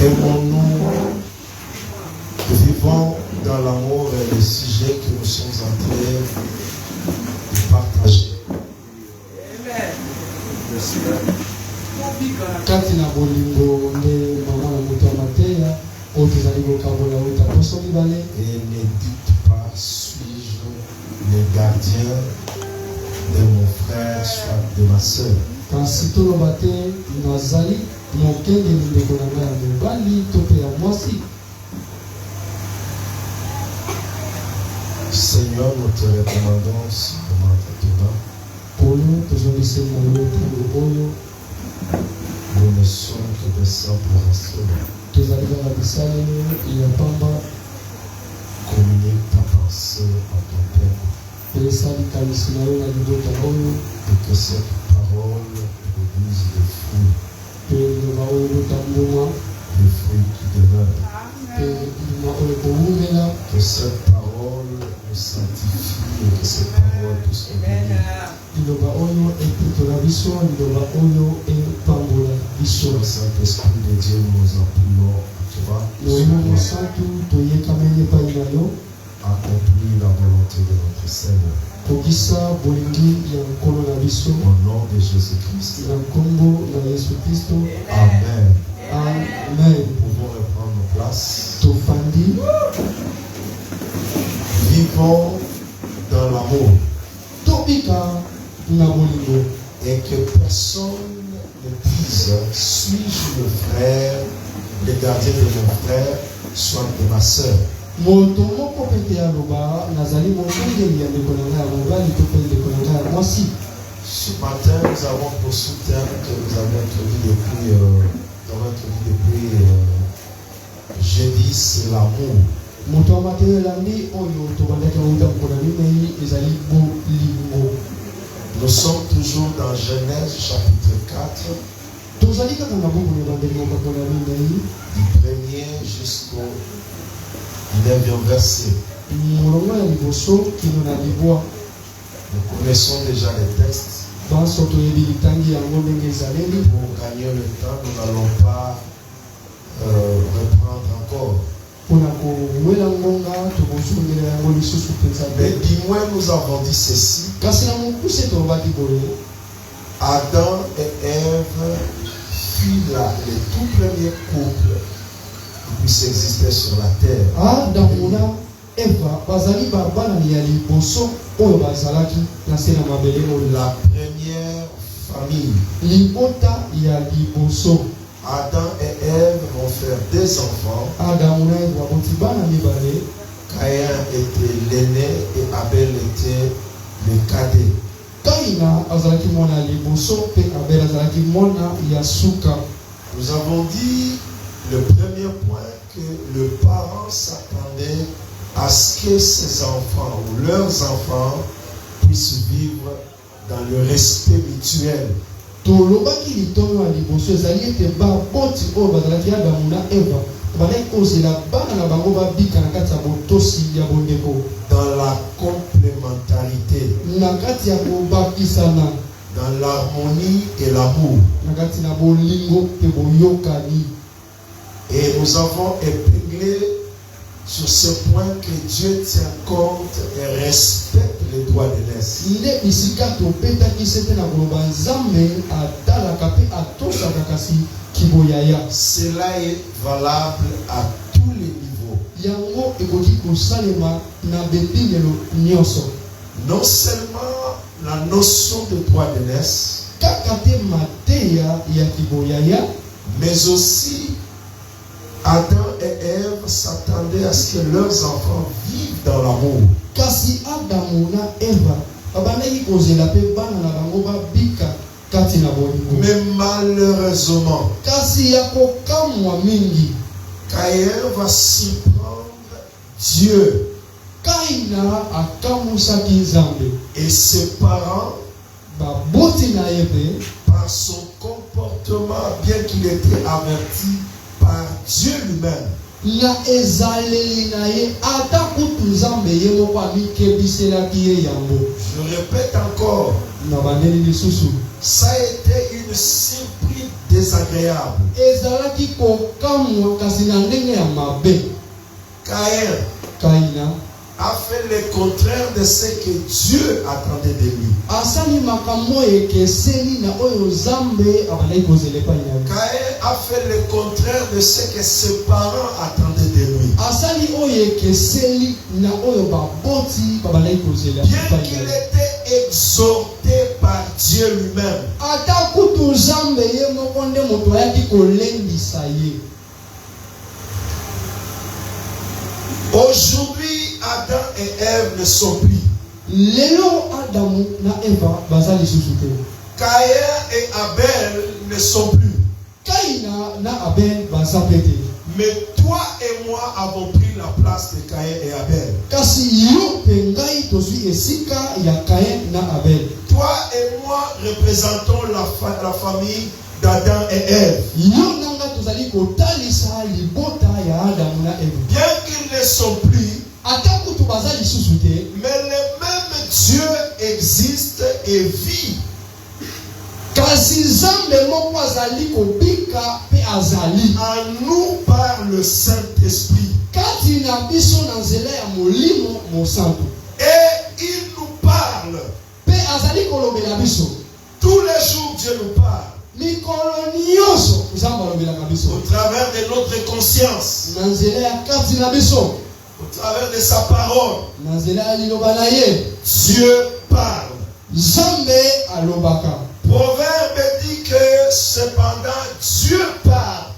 Aimons-nous, vivons dans l'amour et le sujet que nous sommes en train de partager. Katina bolingo nde mama na moto amateya otezali kokabola utaposoli bale. Et ne dites pas, suis-je le gardien de mon frère, soit de ma soeur. Kasi toloba te nazali mokengeli ndeko na ngai ya mobali to mpe ya mwasi. Seigneur, nous te recommandons ce moment maintenant. Oyo tozongiseli na yo ntango oyo Nous ne sommes que des simples instruments. tozali kaka bisaleli ya pamba. Communique ta pensée en ton peuple. esali likanisi na yo na libota oyo Et que cette parole produise des fruits. mpe liloba oyo lotambuma Des fruits qui demeurent. mpe lima oyo kowumela. Que cette parole nous sanctifie et que cette parole puisse revenir. liloba oyo epetola biso, liloba oyo epambola biso. Le Saint-Esprit de Dieu, nous appelons à toi. Molimo mosantu toyekameli epai na yo Accomplis la volonté de notre Seigneur. kokisa bolingi ya nkolo na biso Au nom de Jésus-Christ. na nkombo na Yesu Kristo. Amen. Amen. Nous pouvons reprendre nos places. Tofandi. Vivons dans l'amour. Tobika na bolingo. Et que personne ne dise, suis-je le frère, le gardien de mon frère, soit de ma soeur. Moto moko pete aloba nazali mokengeli ya ndeko na ngai ya mobali to mpe ndeko na ngai ya mwasi. Ce matin, nous avons pour sous-thème que nous avons introduit depuis jeudi, c'est l'amour. Moto amateelandi oyo tobandaki auta mpona minei ezali bolingo. Nous sommes toujours dans Genèse chapitre 4, tozali kaka na buku na ebandeli mpona minei du premier jusqu'au 9e verset. molongo ya liboso kino na libwa. Nous connaissons déjà les textes. banso toyebi litangi yango ndenge ezaleli. Pour gagner le temps, nous n'allons pas reprendre encore. mpona kowela ngonga tokosondela yango lisusu mpenza Mais te. du moins, nous avons dit ceci. kasi na mokuse tolobaki boye Adam et Ève furent le tout premier couple qui puisse exister sur la terre. adamu na eva bazali babanani ya liboso oyo bazalaki na se na mabele oyo. La première famille. libota ya liboso. Adam et Ève vont faire des enfants. adamu na eva boti bana mibale. Caïn était l'aîné et Abel était le cadet. kaina azalaki mwana ya liboso mpe abel azalaki mwana ya suka. Nous avons dit le premier point que le parent s'attendait à ce que ses enfants ou leurs enfants puissent vivre dans le respect mutuel. tolobaki litono ya liboso ezali ete baboti oyo bazalaki adamu na eva bazalaki kozela bana na bango babika na kati ya botosi ya bondeko. Dans la complémentarité, na kati ya kobakisana, dans l'harmonie et l'amour. na kati na bolingo mpe boyokani. Et nous avons épinglé sur ce point que Dieu tient compte et respecte les droits de l'aise. nde bisika topetaki se mpe na koloba nzambe atalaka mpe atosaka kasi kiboyaya. Cela est valable à tous les niveaux. yango ekoki kosalema na bepingelo nyonso. Non seulement la notion de droit de l'aise, kaka te mateya ya kiboyaya, mais aussi Adam et Ève s'attendaient à ce que leurs enfants vivent dans l'amour. kasi adamu na eva babandaki kozela mpe bana na bango babika kati na bolingo. Mais malheureusement, kasi ya kokamwa mingi Caïn va surprendre Dieu kaina akamusaki nzambe. et ses parents baboti na ye mpe par son comportement, bien qu'il était averti par Dieu lui-même. na ezaleli na ye ata kutu nzambe ye moko amikebiselaki ye yango. Je répète encore, Na bandeli lisusu ça a été une surprise désagréable. ezalaki kokamwa kasi na ndenge ya mabe. Caïn Kaina a fait le contraire de ce que Dieu attendait de lui. asali makambo ekeseni na oyo nzambe abandaki kozela epai na ye. Caïn a fait le contraire de ce que ses parents attendaient de lui. asali oyo ekeseli na oyo baboti babandaki kozela Bien epai qu'il na ye. était exhorté par Dieu lui-même, ata kutu nzambe ye moko nde moto ayaki kolendisa ye. aujourd'hui, Adam et Ève ne sont plus. lelo adamu na eva baza lisusu te. Caïn et Abel ne sont plus. kaina na abel baza pe te. Mais toi et moi avons pris la place de Caïn et Abel. kasi yo mpe ngai tozwi esika ya kain na abel. Toi et moi représentons la famille d'Adam et Ève. yo nanga tozali kotalisa libota ya adamu na eva. Bien qu'ils ne sont plus, ata kutu baza lisusu te, mais le même Dieu existe et vit. kasi nzambe moko azali kobika mpe azali En nous par le Saint-Esprit. kati na biso na nzela ya molimo mosantu. Et il nous parle. mpe azali kolobela biso Tous les jours, Dieu nous parle. mikolo nyonso nzambe alobelaka Au biso travers de notre conscience. na nzela ya kati na biso, Au travers de sa parole. na nzela ya liloba na ye. Dieu parle. nzambe alobaka. Proverbe dit que cependant Dieu parle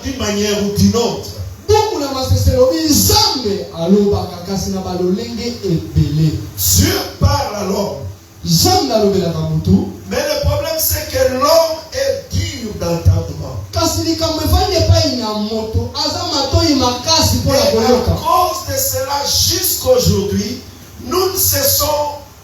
d'une manière ou d'une autre. buku na maseselobi nzambe alobaka kasi na balolenge ebele. Dieu parle à l'homme. nzambe alobelaka mutu, Mais le problème c'est que l'homme est dur d'entendement. kasi likambo efandi epai na moto aza matoi makasi mpo Et na à koyoka. cause de cela, jusqu'aujourd'hui, nous ne cessons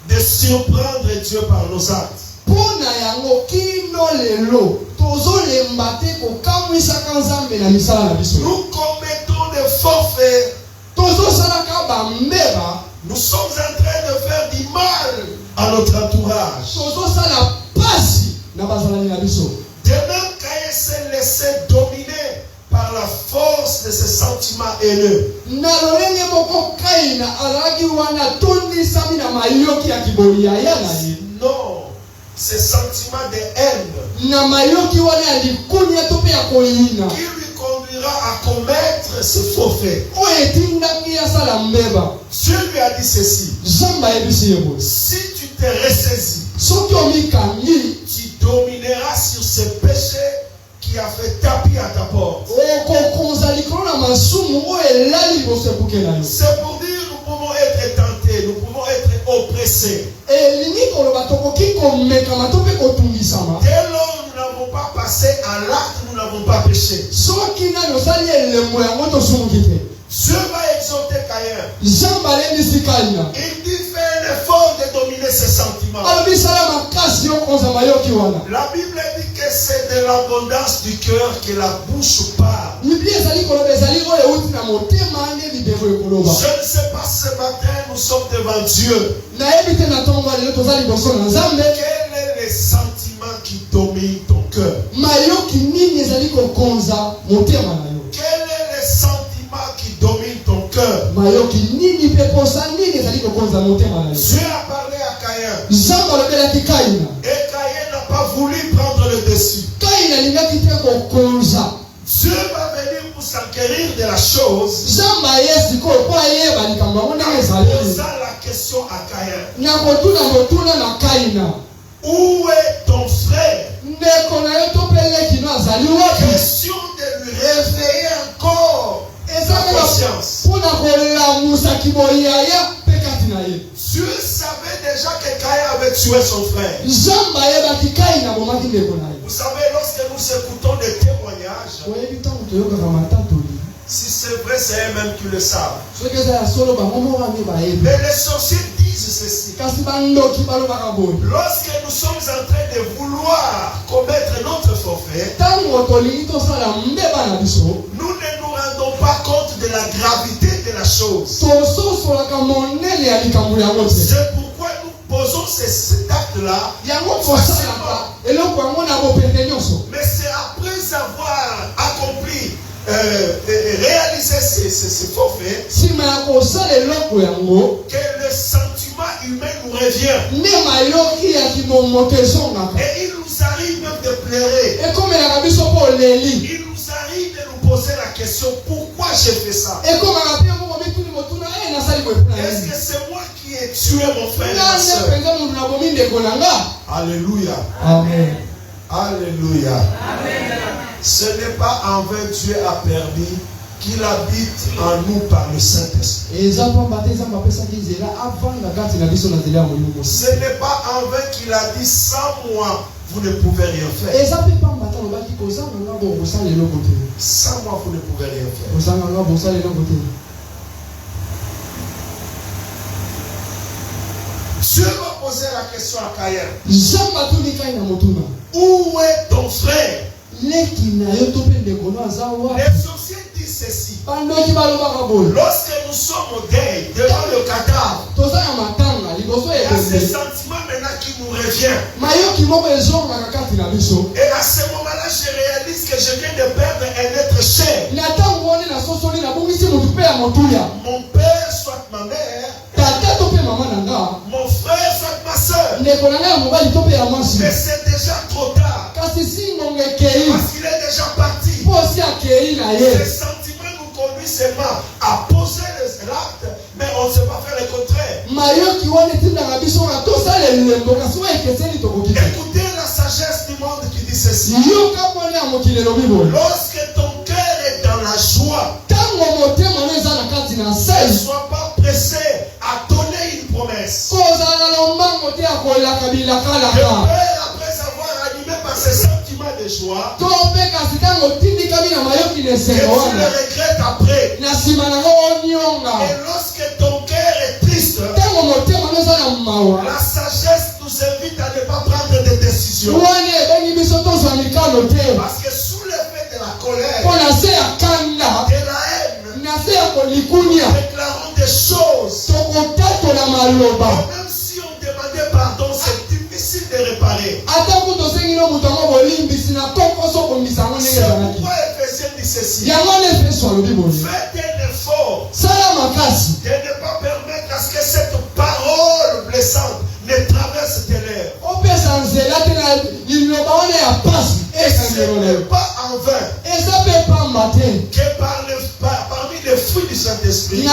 de surprendre Dieu par nos actes. mpo na yango kino lelo tozolemba te kokamwisaka nzambe na misala na biso. Nous commettons des forfaits. tozosalaka bambeba, Nous sommes en train de faire du mal à notre entourage. tozosala pasi na bazalani na biso. De même, Caïn s'est laissé dominer par la force de ses sentiments haineux. na lolenge moko kaina azalaki wana tondisami na mayoki ya kiboli ya ya na ye. Non, ces sentiments de haine na mayoki wana ya likunia to mpe ya koyina qui lui conduira à commettre ce faux fait. oyo etindaki asala mbeba. Dieu lui a dit ceci: nzambe ayebisi ye boye, si tu te ressaisis, soki omikangi tu domineras sur ce péché qui a fait tapis à ta porte. okokonza likolo na masumu oyo elali liboso epuke na yo. C'est pour dire nous pouvons être tentés, nous pouvons être oppressés. elingi koloba tokoki komekama to mpe kotungisama Dès lors nous n'avons pas passé à l'acte, nous n'avons pas péché. soki nani osali elembo yango tosumuki te. Dieu va exhorter Caïn. nzambe alembisi kaina Il dit fais un effort de dominer ses sentiments. alobi sala makasi yo konza mayoki wana. La Bible dit que c'est de l'abondance du cœur que la bouche parle. biblia ezali koloba ezali oyo euti na motema nde libevo ekoloba. Je ne sais pas ce matin nous sommes devant Dieu. nayebi te na ntongo lelo toza liboso na nzambe. Quel est le sentiment qui domine ton cœur? mayoki nini ezali kokonza motema na yo. Quel est le sentiment qui domine ton cœur? mayoki nini mpe posa nini ezali kokonza motema na yo. Dieu a parlé à Caïn. nzambe alobelaki kaina. Et Caïn n'a pas voulu prendre le dessus. kaina alingaki te kokonza. Dieu va venir pour s'enquérir de la chose. nzambe aye sikoyo mpo ayeba likambo yango ndenge En ezali. posant la question à Caïn: na kotuna motuna na kaina, où est ton frère? ndeko na yo to mpe lekino azali wapi. Question de lui réveiller encore eza sa kaka conscience. mpona kolamusa kiboyi yaya mpe kati na ye. Dieu savait déjà que Caïn avait tué son frère. nzambe ayebaki kaina abomaki ndeko na ye. Vous savez, lorsque nous écoutons des témoignages, oyebi ntango toyokaka matatoli, si c'est vrai, c'est eux-mêmes qui le savent. soki eza ya solo bango moko ami bayebi. Mais les sorciers disent ceci: kasi bandoki balobaka boye, lorsque nous sommes en train de vouloir commettre notre forfait, ntango tolingi tosala mbeba na biso, nous ne nous rendons pas de la gravité de la chose. C'est pourquoi nous posons cet acte-là. Mais c'est après avoir accompli, réalisé ces forfaits que le sentiment humain nous revient. Et il nous arrive même de pleurer. Il nous arrive de nous poser la question, pourquoi j'ai fait ça? Est-ce que c'est moi qui ai tué mon frère et ma soeur? Alléluia. Amen. Alléluia. Amen. Ce n'est pas envers Dieu a permis qu'il habite en nous par le Saint-Esprit. Ce n'est pas envers qu'il a dit sans moi vous ne pouvez rien faire. Sans moi vous ne pouvez rien faire. Dieu va poser la question à Caïn. Où est ton frère? Les sorciers disent ceci. Lorsque nous sommes au deuil, devant le cadavre, il y a ce sentiment maintenant qui nous revient. Et à ce moment-là, je réalise que je viens de perdre un être cher. Mon père, soit ma mère, mon frère, soit ma soeur. Mais c'est déjà trop tard. Parce qu'il est déjà parti. Ce sentiment nous conduit seulement à poser l'acte, mais on ne sait pas faire le contraire. Écoutez la sagesse du monde qui dit ceci. Lorsque ton cœur est dans la joie, ne sois pas pressé à donner une promesse. Le Père, après avoir animé par ses sentiments de joie, que tu le regrettes après. Et lorsque ton cœur est triste, la sagesse nous invite à ne pas prendre de décisions. Parce que sous l'effet de la colère, de la haine, déclarons des choses. Même si on demandait pardon, c'est difficile de réparer. C'est pourquoi Éphésiens dit ceci. Faites un effort de ne pas permettre à ce que cette parole blessante ne traverse tes lèvres. Et ce n'est pas en vain que parmi les fruits du Saint-Esprit,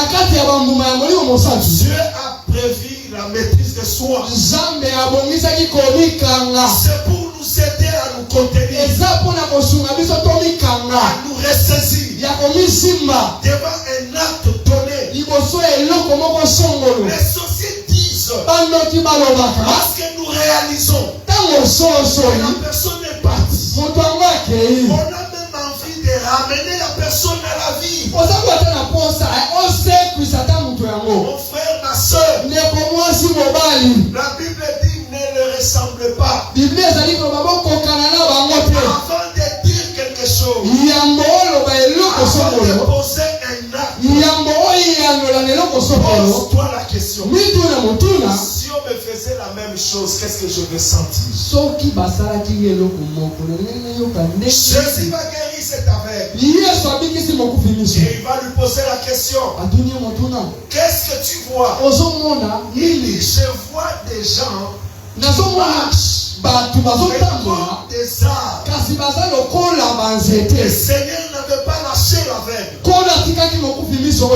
Dieu a prévu la maîtrise de soi. C'est pour nous aider à nous contenir, à nous ressaisir devant un acte donné. Les sociétés disent, parce que nous réalisons que la personne est partie, on a même envie de ramener la personne à la vie. Mon frère, ma soeur, la Bible dit ne le ressemble pas. Avant de dire quelque chose, avant de poser un acte, pose-toi la question. Si on me faisait la même chose, qu'est-ce que je vais sentir? Jésus va guérir cet aveugle. Et il va lui poser la question. Qu'est-ce que tu vois? Il dit, je vois des gens qui marchent comme des arbres. Le Seigneur n'avait pas lâché l'aveugle.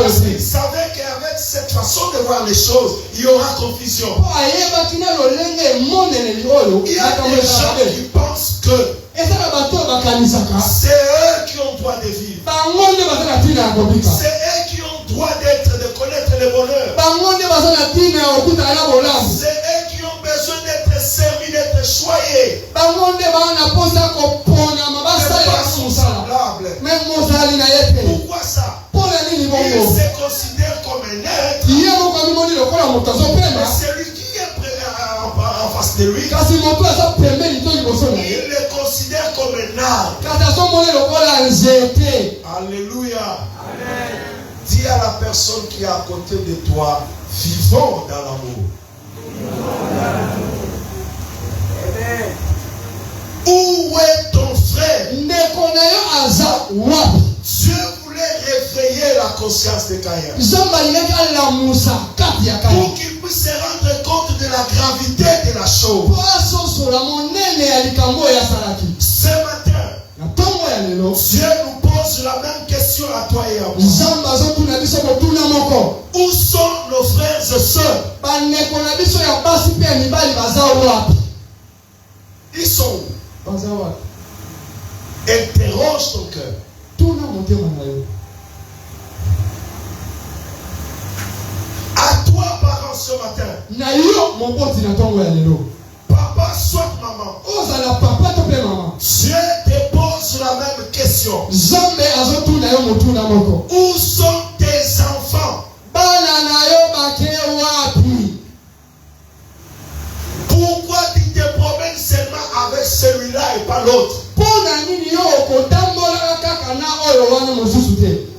Parce qu'il savait qu'avec cette façon de voir les choses, il y aura confusion. Il y a des gens qui pensent que c'est eux qui ont droit de vivre. C'est eux qui ont droit de connaître le bonheur. C'est eux qui ont besoin d'être servis, d'être choyés. Pourquoi ça? Il se considère comme un être. Mais celui qui est en face de lui, il le considère comme un arbre. Alléluia. Dis à la personne qui est à côté de toi, vivons dans l'amour. Où est ton frère? Dieu voulait réveiller la conscience de Caïn pour qu'il puisse se rendre compte de la gravité de la chose. Ce matin, Dieu nous pose la même question à toi et à moi. Où sont nos frères et sœurs? Ils sont où? Interroge ton cœur. À toi, parents, ce matin. Papa, soit maman. Dieu te pose la même question. Où sont tes enfants? Pourquoi tu te promènes seulement avec celui-là et pas l'autre?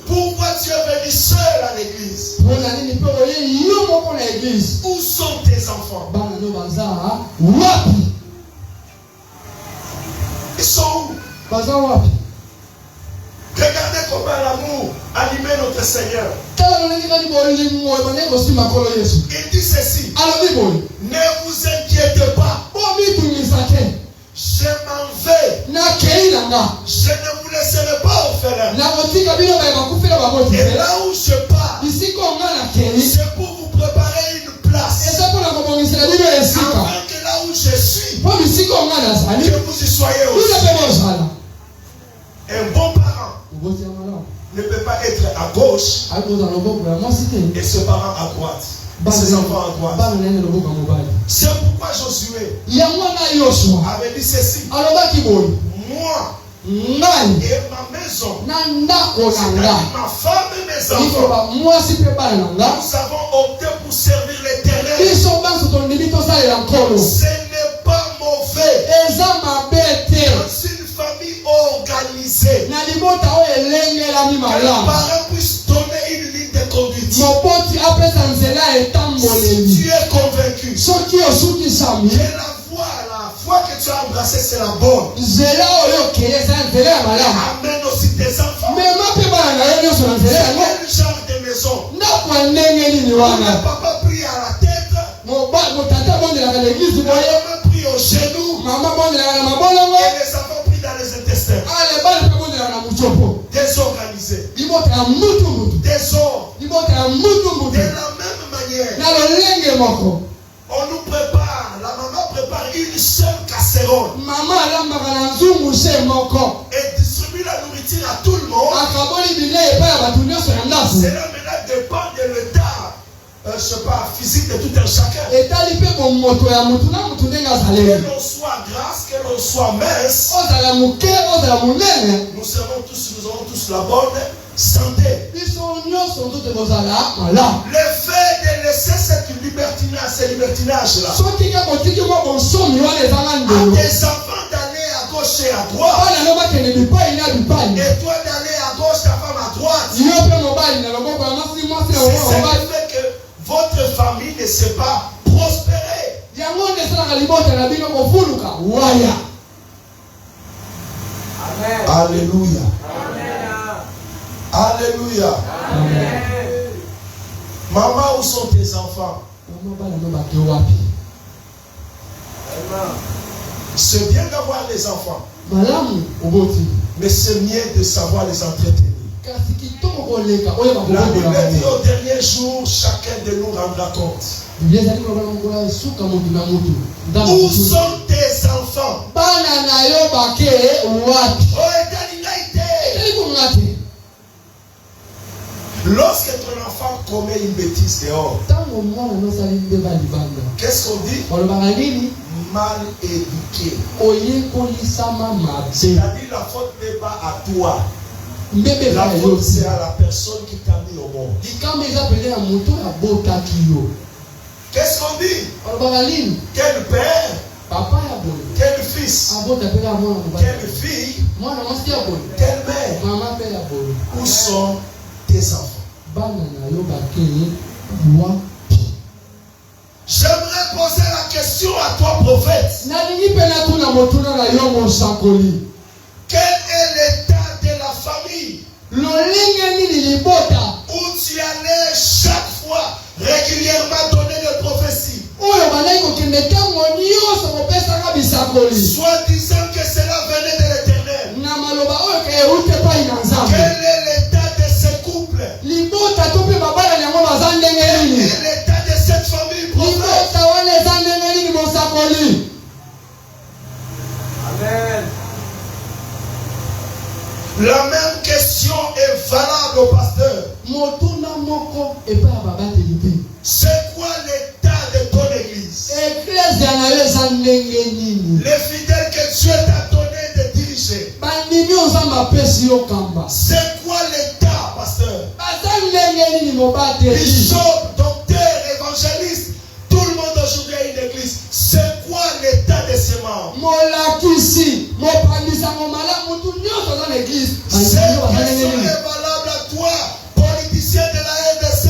Pourquoi tu es venu seul à l'église? Où sont tes enfants? Ils sont où? Regardez comment l'amour animait notre Seigneur. Il dit ceci: ne vous inquiétez pas. Je m'en vais. Je ne vous laisserai pas orphelins. Et là où je pars, c'est pour vous préparer une place. Afin que là où je suis, que vous y soyez aussi. Un bon parent ne peut pas être à gauche et ses parents à droite. Ses enfants à droite. C'est pourquoi Josué avait dit ceci: moi et ma maison, c'est-à-dire ma femme et mes enfants, nous avons opté pour servir l'Éternel. Ce n'est pas mauvais dans une famille organisée que les parents puissent donner une ligne de conduite. Si tu es convaincu que la foi que tu as embrassée, c'est la bonne, amène aussi tes enfants. Quel genre de maison? Le papa prie à la tête, maman prie aux genoux, et les enfants prient dans les intestins. Désorganisés, désordre. De la même manière, on nous prépare, la maman prépare une seule casserole et distribue la nourriture à tout le monde. Cela maintenant dépend de l'état, je sais pas, physique de tout un chacun. Que l'on soit grasse, que l'on soit mince, nous aurons tous la bonne santé. Le fait de laisser cette libertinage, ce libertinage-là, à tes enfants d'aller à gauche et à droite, et toi d'aller à gauche, ta femme à droite, c'est ce qui fait que votre famille ne s'est pas prospérée. Alléluia. Alléluia. Amen. Maman, où sont tes enfants? C'est bien d'avoir des enfants, mais c'est mieux de savoir les entretenir. La Bible dit au dernier jour, chacun de nous rendra compte. Où sont tes enfants? Lorsque ton enfant commet une bêtise dehors, qu'est-ce qu'on dit? Mal éduqué. C'est-à-dire la faute n'est pas à toi. La faute c'est à la personne qui t'a mis au monde. Qu'est-ce qu'on dit? Quel père? Quel fils? Quelle fille? Quelle mère? Où sont tes enfants? J'aimerais poser la question à toi, prophète. Quel est l'état de la famille où tu allais chaque fois régulièrement donner des prophéties, soit disant que cela venait de l'Éternel? Quel est l'état de ce couple? Quel est l'état de cette famille, prophète? Amen. La même question est valable au pasteur. C'est quoi l'état de ton église? Les fidèles que Dieu t'a donné de diriger. C'est quoi l'état, pasteur? Bishop, docteur, évangéliste, tout le monde aujourd'hui a une église. C'est quoi l'état de ses membres? Cette question est valable à toi, politicien de la RDC.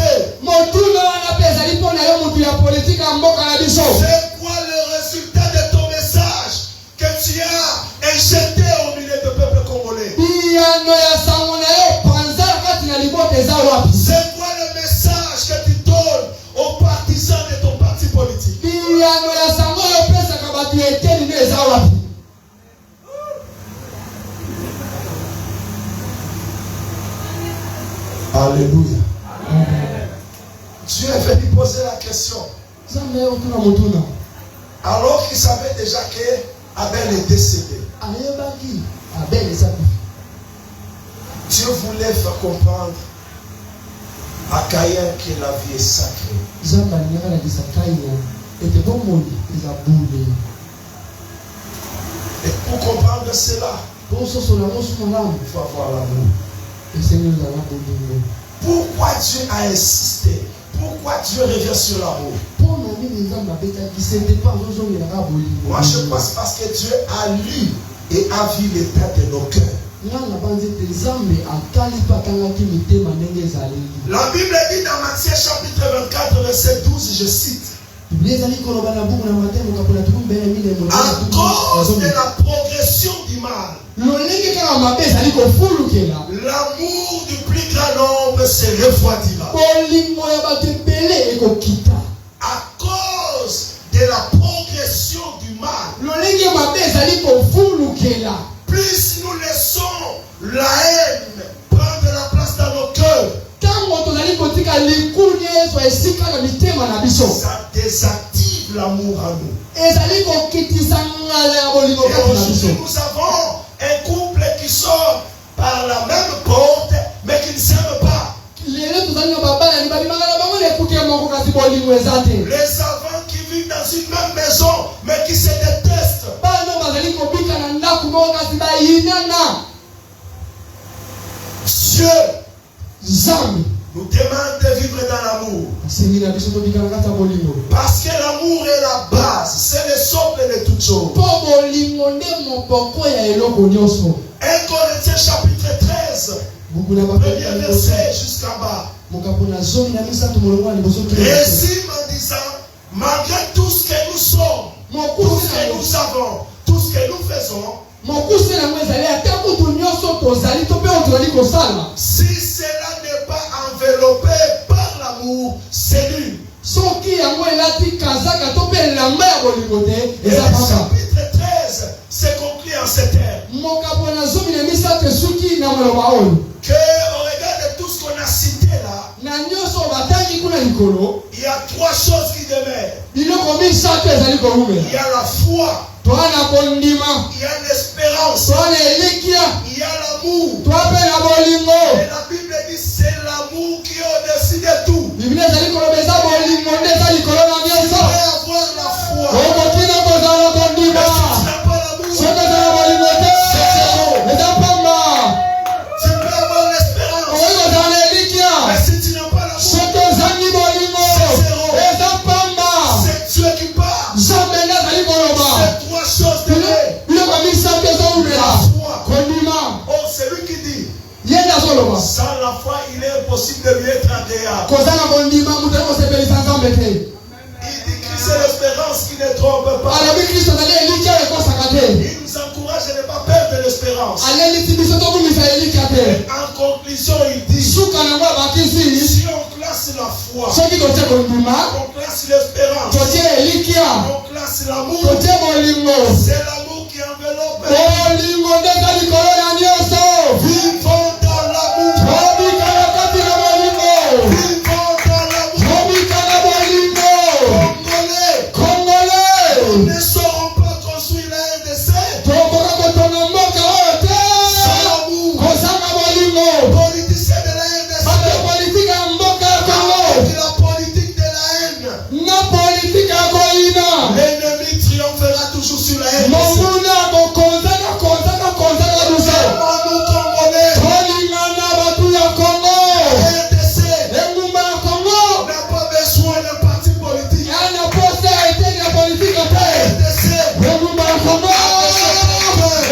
C'est quoi le résultat de ton message que tu as injecté au milieu du peuple congolais? C'est quoi le message que tu donnes aux partisans de ton parti politique? Alléluia. Dieu est venu poser la question. Alors qu'il savait déjà que Abel est décédé. Dieu voulait faire comprendre à Caïn que la vie est sacrée. Et pour comprendre cela, il faut avoir l'amour. Pourquoi Dieu a insisté? Pourquoi Dieu revient sur l'amour? Moi je pense parce que Dieu a lu et a vu l'état de nos cœurs. La Bible dit dans Matthieu chapitre 24 verset 12, je cite: à cause de la progression du mal, l'amour du plus grand nombre se refroidira. À cause de la progression du mal, plus nous laissons la haine prendre la place dans nos cœurs, ça désactive l'amour en nous. Et aujourd'hui nous avons un couple qui sort par la même porte mais qui ne s'aime pas. Les enfants qui vivent dans une même maison mais qui se détestent. Dieu nous demande de vivre dans l'amour. Parce que l'amour est la base, c'est le socle de toutes choses. 1 Corinthiens chapitre 13, premier verset jusqu'en bas. Résume en disant: malgré tout ce que nous sommes, tout ce que nous avons, tout ce que nous faisons, si cela n'est pas enveloppé par l'amour, c'est nul. Et le chapitre 13 se conclut en ces termes: que au regard de tout ce qu'on a cité là, il y a trois choses qui demeurent. Il y a la foi, il y a l'espérance, il y a l'amour. Et la Bible dit c'est l'amour qui est au-dessus de tout. Tu peux avoir la foi, mais si tu n'as pas l'amour, c'est zéro. Tu peux avoir l'espérance, mais si tu n'as pas l'amour, c'est zéro. C'est Dieu qui parle. Ces trois choses de la foi. Oh, c'est lui qui dit: sans la foi, il est impossible de lui être agréable. Kozanga bondima mutu akosepelisa Nzambe te. Il dit que c'est l'espérance qui ne trompe pas. Alobi Kristo azali elikya ekosaka te. Il nous encourage à ne pas perdre l'espérance. Alelisi biso tobungisa elikya te. En conclusion, il dit, Suka nango abakisi si on classe la foi, soki totie kondima on classe l'espérance, totie elikya on classe l'amour, totie bolingo. c'est l'amour qui enveloppe. Bolingo nde eza likolo ya nyonso. Vivons dans l'amour. Tobika na kati na bolingo. Vivons dans l'amour. Tobika na bolingo. Congolais, nous Congolais. ne saurons pas construire la RDC Tokoka kotonga mboka oyo te. sans l'amour. Kozanga bolingo. Politiciens de la RDC, Bato politique ya mboka ya Kongo. avec la politique de la haine, Na politique ya koyina. l'ennemi triomphera toujours sur la RDC. Monguna kokonzaka dusa. Comment nous Congolais, Tolingana batu ya Kongo. la RDC Engumba ya Kongo. n'a pas besoin d'un parti politique. Yana poste ya eteni ya politique La te. RDC Engumba ya Kongo.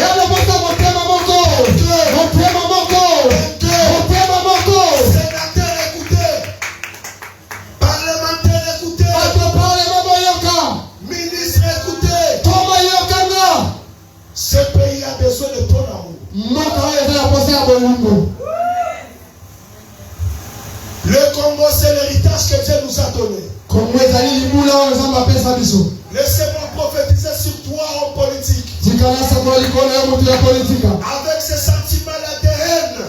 Yana poste motema moko. Motema moko. Motema moko. sénateur écoutez, parlementaire écoutez, Bato pale baboyoka. ministre écoutez, Toma yokanga. ce pays a besoin de ton amour. Mboka oyo eza na poste ya bolingo. Le Congo, c'est l'héritage que Dieu nous a donné. Kongo ezali libula oyo Nzambe apesa biso. Laissez-moi prophétiser sur toi, homme politique. Tikala sakola likolo ya moto ya politika. Avec ce sentiment-là de haine,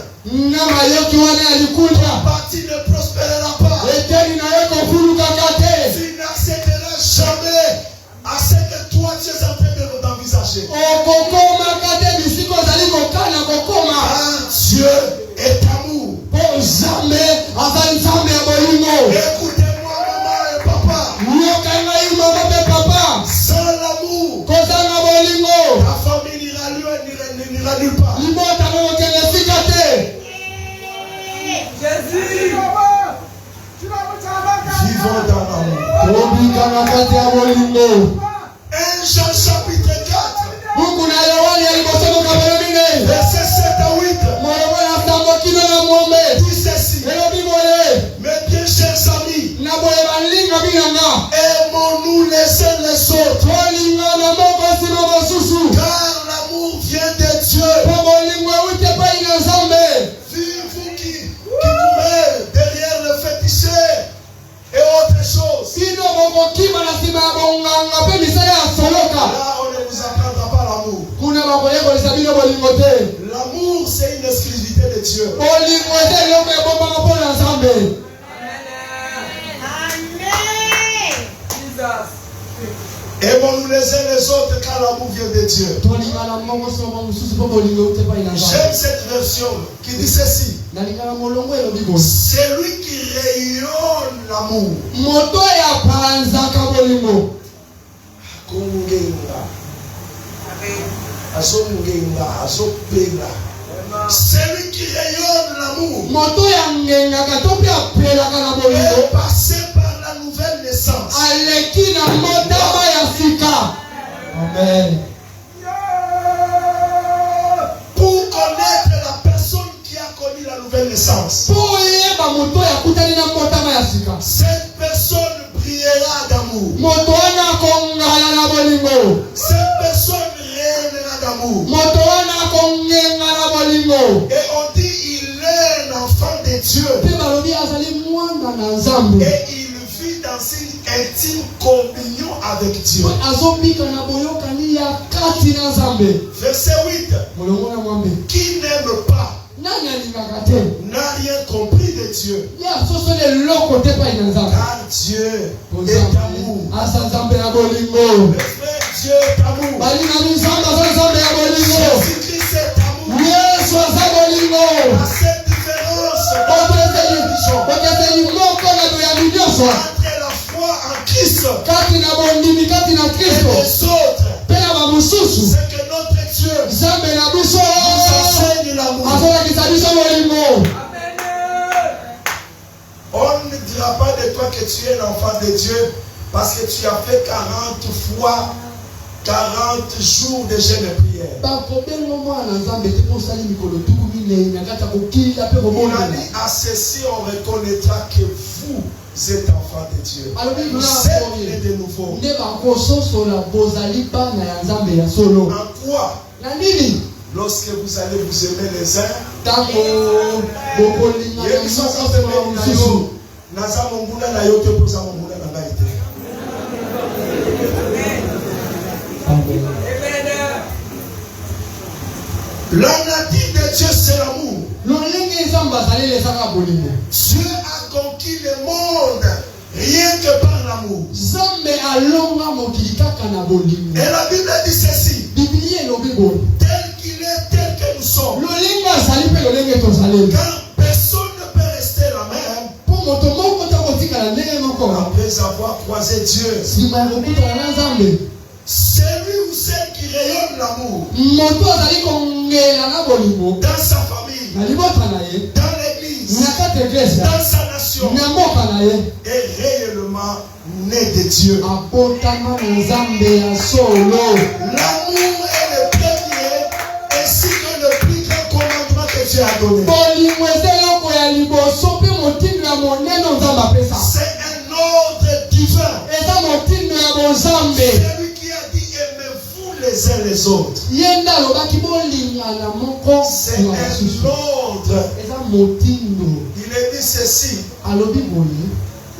Nyama yoki wana ya likunda. parti ne prospérera pas. Eteni na yo kofulukaka te. Tu n'accéderas jamais à ce que toi tu es en train d'envisager. Okokomaka te bisika ozali kokana kokoma. Car Dieu est amour. Po Nzambe azali Nzambe ya bolingo. Écoutez-moi, maman et papa. Yoka ngai mama pe papa. Sans l'amour, Kozanga bolingo. ta famille n'ira nulle part. Libota kokende esika te. Vivons dans l'amour. Tobika na kati ya bolingo. 1 Jean chapitre 4, Buku na Yohane ya liboso mokabelo mine. verset 7 à 8. Molongo na sango kino na mwombe. Dit ceci. Elobi boye. Mes bien chers amis, Na boye balinga binanga. aimons-nous les uns les autres. Tolingana moko nsima mosusu. Car l'amour vient de Dieu. Po bolingo ewuti epai na Nzambe. Vous qui courez derrière le féticheur et autres choses. Bino bokokima na nsima ya bonganga mpe misala ya soloka. Là, on ne vous apprendra pas l'amour. Kuna bakoyekolisa bino bolingo te. L'amour, c'est une exclusivité de Dieu. Bolingo eza eloko ebombaka mpo na Nzambe. Aimons-nous les uns les autres car l'amour vient de Dieu. Tolingana moko nsima mosusu mpo bolingo ewuti epai na Nzambe. J'aime cette version qui dit ceci. Nalingana molongo elobi boye. C'est lui qui rayonne l'amour. Moto ya panzaka bolingo. Kungenga. Azongenga, azopenga. C'est lui qui rayonne l'amour. Moto ya ngengaka to mpe apelaka na Et bolingo. passé par la nouvelle naissance. Aleki na motama ya sika. Amen. Pour connaître la personne qui a connu la nouvelle naissance. Po oyeba moto yakutani na motama ya sika. Cette personne brillera d'amour. Moto wana akongala na bolingo. Cette personne rayonnera d'amour. Moto wana akongenga na bolingo. Et on dit il est un enfant de Dieu. Mpe balobi azali mwana na Nzambe. Et il vit dans une intime communion avec Dieu. Azobika na boyokani ya kati na Nzambe. Verset 8. Molongo na mwambe. Qui n'aime pas Nani alingaka te? n'a rien compris de Dieu. Ya soso eloko te epai na Nzambe. Car Dieu est amour. Asa Nzambe ya bolingo. Le frère, Dieu est amour. Balingami Nzambe aza Nzambe ya bolingo. Jésus-Christ est amour. Yesu aza bolingo. À cette différence Okeseli moko na boyambi nyonso. entre la foi en Christ Kati na bondimi kati na et Kristo. les autres, Mpe na bamosusu. c'est que notre Dieu Nzambe na biso. nous enseigne l'amour. Azolakisa biso bolingo. On ne dira pas de toi que tu es l'enfant de Dieu parce que tu as fait 40 fois 40 jours de jeûne et prière. prière. Il Il a dit à ceci on reconnaîtra que vous êtes enfants de Dieu. Vous êtes nés de nouveau. En quoi? Lorsque vous allez vous aimer les uns, la nature de Dieu c'est l'amour. Dieu a conquis le monde rien que par l'amour. Et la Bible dit ceci. Tel qu'il est, tel que nous sommes. Car personne ne peut rester la même après avoir croisé Dieu. Celui ou celle qui rayonne l'amour dans sa famille, dans l'église, dans sa nation, est réellement né de Dieu. L'amour est le premier ainsi que le plus grand commandement que Dieu a donné. C'est un ordre divin. Celui qui a dit aimez-vous les uns les autres. C'est un ordre. Il est dit ceci.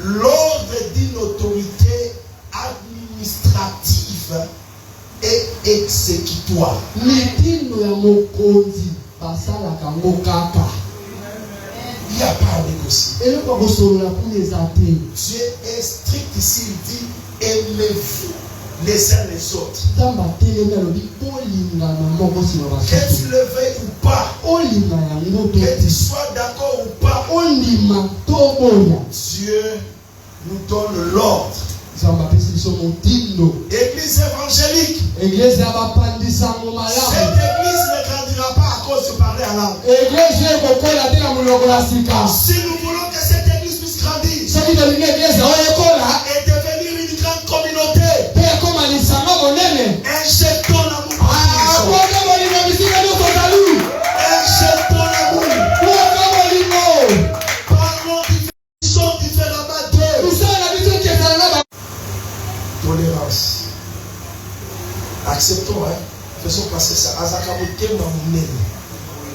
L'ordre d'une autorité administrative et exécutoire. Il n'y a pas à négocier. Dieu est strict ici, il dit aimez-vous les uns les autres. Que tu le veuilles ou pas, que tu sois d'accord ou pas, Dieu nous donne l'ordre. Église évangélique. Cette église ne grandira pas à cause de parler à l'âme. Si nous voulons que cette église puisse grandir et devenir une grande communauté, injectons l'amour. Injectons l'amour. Parlons différemment d'eux. Tolérance. Acceptons, hein. Faisons passer ça. Azakamote Mamounene.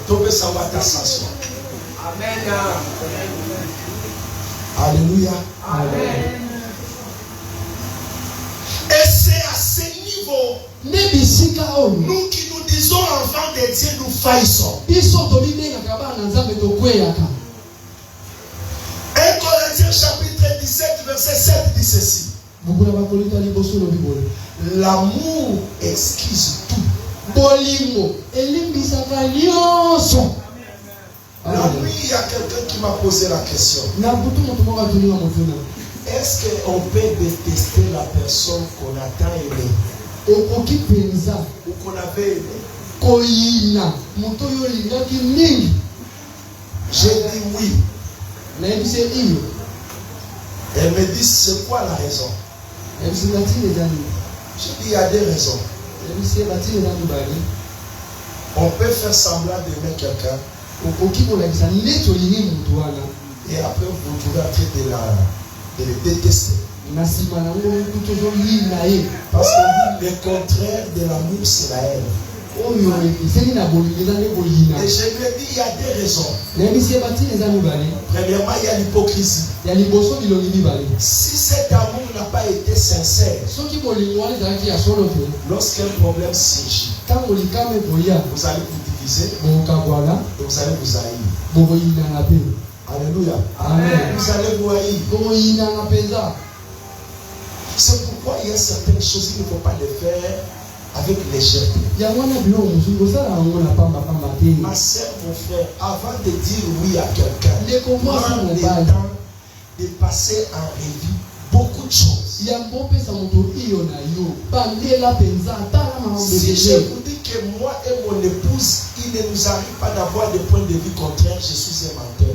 Tobe Sawata s'assoit. Amen. Alléluia. Amen. Et c'est à ce niveau, nous qui nous disons enfants de Dieu, nous faillissons. 1 Corinthiens chapitre 17, verset 7 dit ceci. L'amour excuse tout. La nuit, il y a quelqu'un qui m'a posé la question. Est-ce qu'on peut détester la personne qu'on a tant aimée ou qu'on avait aimée? J'ai dit oui. Elle me dit c'est quoi la raison? J'ai dit il y a des raisons. On peut faire semblant d'aimer quelqu'un et après vous pouvez traiter de le détester. Parce que le contraire de l'amour c'est la haine. Et je lui ai dit il y a des raisons. Premièrement, il y a l'hypocrisie. Si cet amour n'a pas été sincère, lorsqu'un problème surgit, vous allez vous diviser et vous allez vous haïr. Alléluia. Amen. Vous allez vous haïr. C'est pourquoi il y a certaines choses qu'il ne faut pas les faire avec légèreté. Ma soeur, mon frère, avant de dire oui à quelqu'un, prends le temps de passer en revue beaucoup de choses. Si je vous dis que moi et mon épouse, il ne nous arrive pas d'avoir des points de vue contraires, je suis un menteur.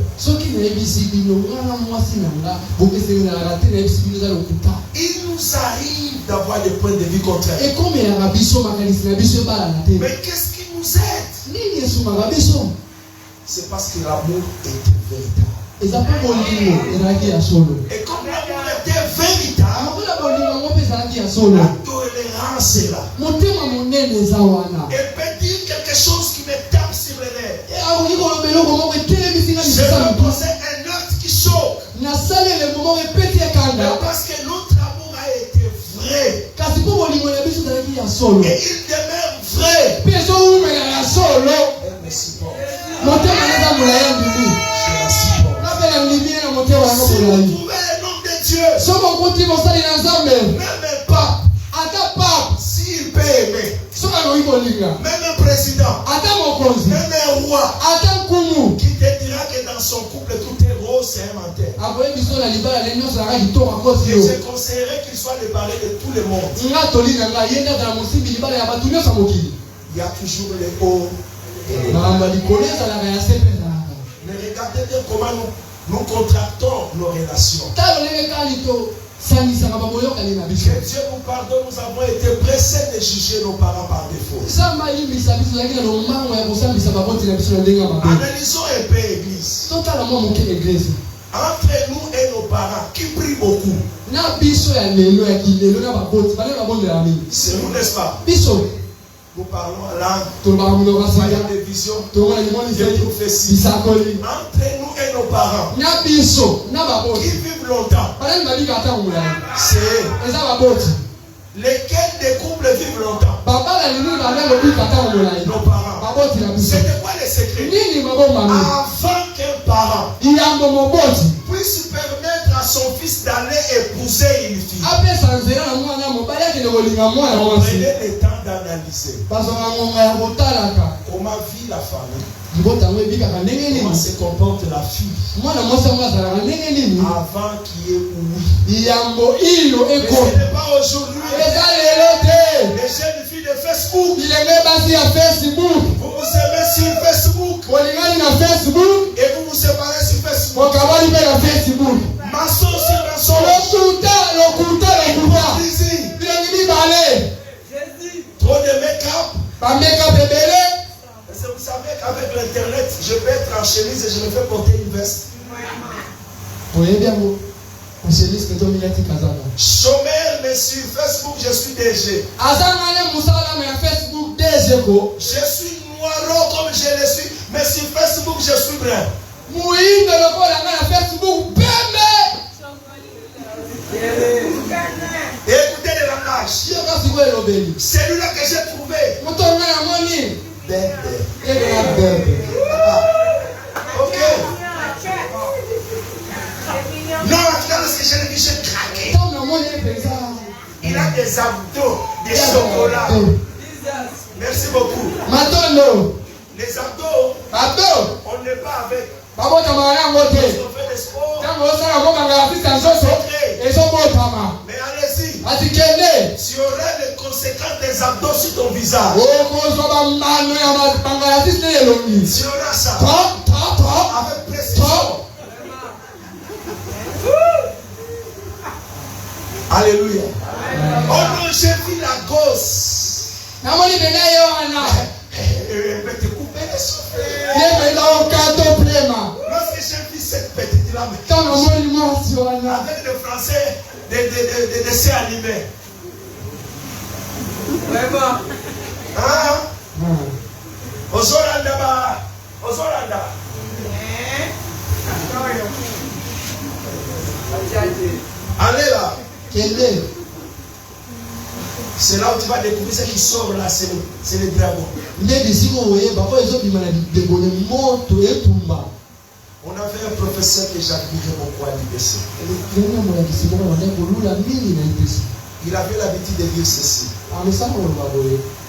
Il nous nous arrive d'avoir des points de vue contraires. Et comme il y a un abisso, Mais qu'est-ce qui nous aide? C'est parce que l'amour était véritable. Et comme l'amour était véritable, la tolérance est là. Elle peut dire quelque chose qui me tape sur les nerfs. Je vais poser un acte qui choque. Mais parce que notre amour a été vrai. Et il demeure vrai. Elle me supporte. Je la supporte. Si vous trouvez le nom de Dieu, même un pape, s'il peut aimer, même un président, même un roi, qui te dira que dans son couple tout est rose, c'est un menteur. Et je conseillerais qu'il soit débarré de tout le monde. Il y a toujours les hauts et les bas. Mais regardez bien comment nous contractons nos relations. Que Dieu nous pardonne, nous avons été pressés de juger nos parents par défaut. Analysons un peu l'église. Entre nous et nos parents, qui prient beaucoup? C'est nous, n'est-ce pas? Nous parlons en langue, voyons des visions, des prophéties. Entre nous et nos parents, qui vivent longtemps, c'est lesquels des couples vivent longtemps? Nos parents. C'est de quoi le secret? Avant qu'un parent puisse permettre à son fils d'aller épouser une fille, prenez le temps d'analyser comment vit la famille, comment se comporte la fille avant qu'il y ait oui. Mais ce n'est pas aujourd'hui. Les jeunes filles de Facebook, vous vous aimez sur Facebook et vous vous séparez sur Facebook. Maçon sur maçon. Trop de make-up. Parce que vous savez qu'avec l'internet, je peux être en chemise et je me fais porter une veste. Chômeur, mais sur Facebook, je suis DG. Je suis noiro comme je le suis, mais sur Facebook, je suis brun. Écoutez le langage. Celui-là que j'ai trouvé. Ok. Non, lorsque je l'ai vu, j'ai craqué. Il a des abdos, des chocolats. Merci beaucoup. Les abdos, on n'est pas avec. Parce qu'on fait des sports. Mais allez-y. Tu auras les conséquences des abdos sur ton visage. Tu auras ça. Avec précision. Alléluia. Oh non, j'ai vu la gosse. Elle peut te couper les souffles. Lorsque j'ai vu cette petite-là, avec le français, des dessins animés. Vraiment. Hein? Ozoranda. Allez là. C'est là où tu vas découvrir ce qui sort là, c'est le dragon. On avait un professeur que j'admirais beaucoup à l'IBC. Il avait l'habitude de dire ceci.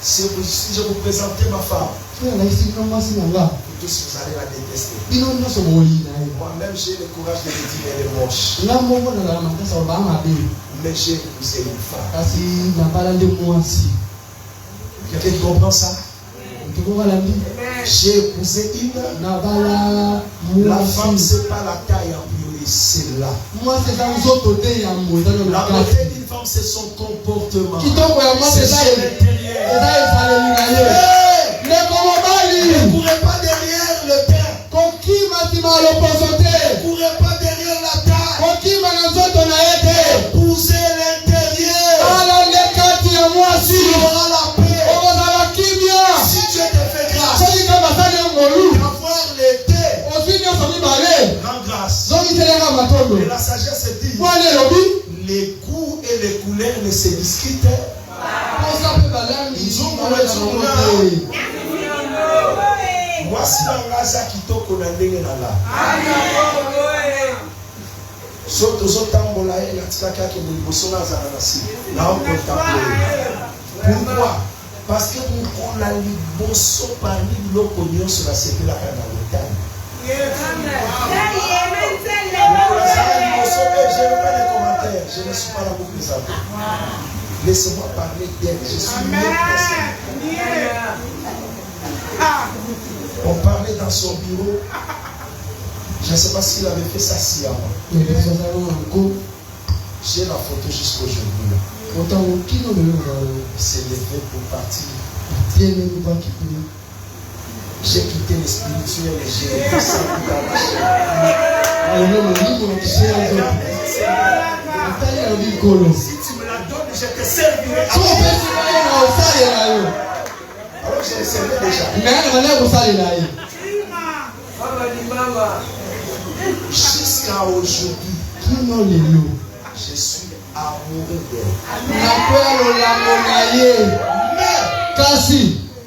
Si je vous présentais ma femme, tous vous allez la détester. Moi-même j'ai le courage de le dire, elle est moche. Mais j'ai épousé une femme. Quelqu'un qui comprend ça? J'ai épousé une. La femme, c'est pas la taille en priori, c'est là. La beauté d'une femme femme, c'est son comportement. C'est son intérieur. Ne courez pas derrière le pain. Ne courez pas derrière la taille. Épousez l'intérieur. Tu auras la paix. Si Dieu te fait grâce d'avoir l'été, rends grâce. Et la sagesse dit, les goûts et les couleurs ne se discutent. Voici l'angaza qui toque na ndenge na la. Soto zotambola et la tika qui nous bosona zananasi. Là on contemple. Pourquoi? Parce que nous on a liboso parmi l'opinion sur la sécurité dans le temps. Je n'ai pas de commentaires. Je ne suis pas là pour présenter. Laissez-moi parler d'elle. Je suis mieux placé. On parlait dans son bureau. Je ne sais pas s'il avait fait ça si avant. J'ai la photo jusqu'aujourd'hui. Il s'est levé pour partir. J'ai quitté le spirituel et j'ai été ça dans la chair. Si tu me la donnes, je te servirai. Alors je le servais déjà. Jusqu'à aujourd'hui, je suis amoureux d'elle. Mais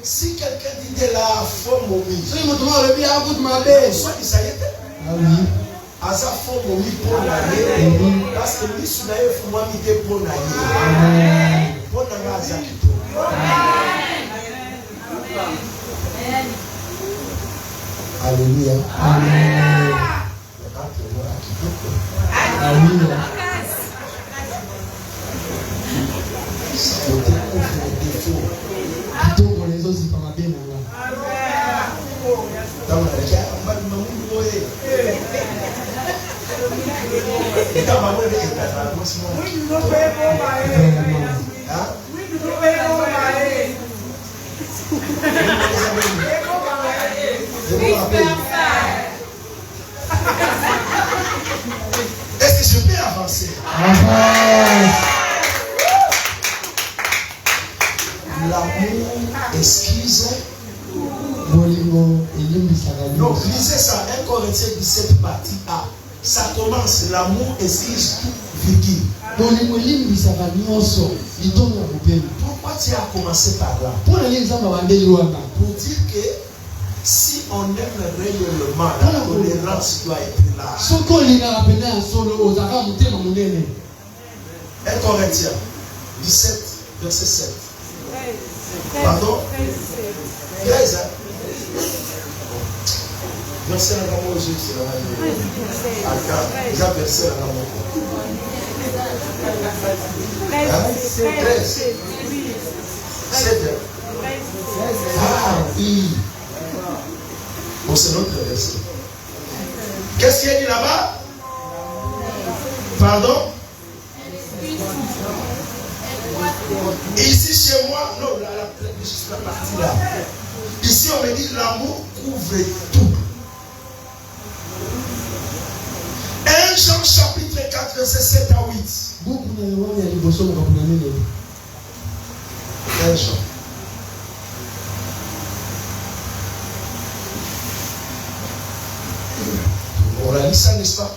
si quelqu'un dit de la forme au milieu, soit il s'arrête. À sa forme au milieu pour l'année, parce que lui, si vous avez fait pour l'année, pour l'année, alléluia. Amen. Ça peut découvrir les défauts. Est-ce que je peux avancer? L'amour excuse. Donc lisez ça, 1 Corinthiens 17 partie A. Ça commence, l'amour excuse tout, virgule. Pourquoi tu as commencé par là? Pour dire que si on aime réellement, la tolérance doit être là. 1 Corinthiens 17, verset 7. Pardon? 13. Verset à la mort, c'est la attends, déjà verset à la mort. 13. 7. Ah oui. Bon, c'est notre verset. Qu'est-ce qu'il y a dit là-bas? Pardon? Ici chez moi, non, la partie là. Ici on me dit l'amour couvre tout. 1 Jean chapitre 4 verset 7 à 8. 1 Jean. On a dit ça, n'est-ce pas?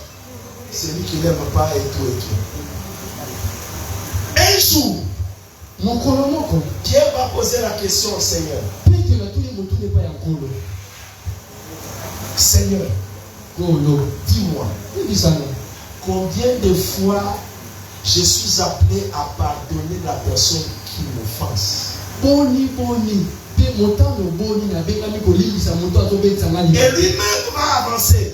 Celui qui n'aime pas et tout et tout. Un jour, Pierre va poser la question au Seigneur. Seigneur, dis-moi, combien de fois je suis appelé à pardonner la personne qui m'offense? Et lui-même va avancer.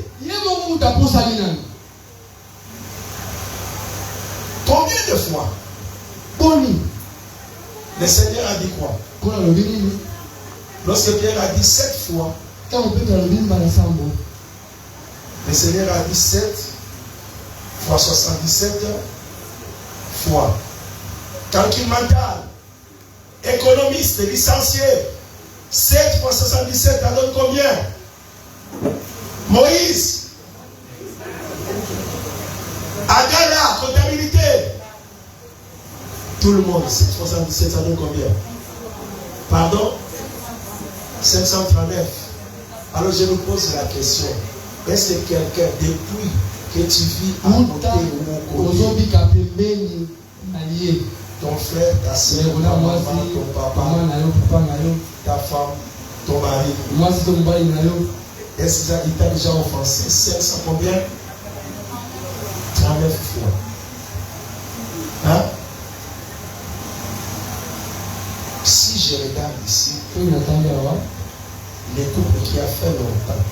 Combien de fois? Le Seigneur a dit quoi? Lorsque Pierre a dit 7 fois, le Seigneur a dit 7 fois 77 fois. calcul mental, économiste, licencié. 7 fois 77, ça donne combien? Moïse. Agala, comptabilité. Tout le monde, 7 fois 77, ça donne combien? Pardon? 539. Alors je me pose la question. Est-ce que quelqu'un, depuis que tu vis à côté ou au côté, ton frère, ta soeur, ta maman, ton papa, ta femme, ton mari, est-ce qu'il t'a déjà offensé? 500 combien? 39 fois. Hein? Si je regarde ici, les couples qui a fait longtemps,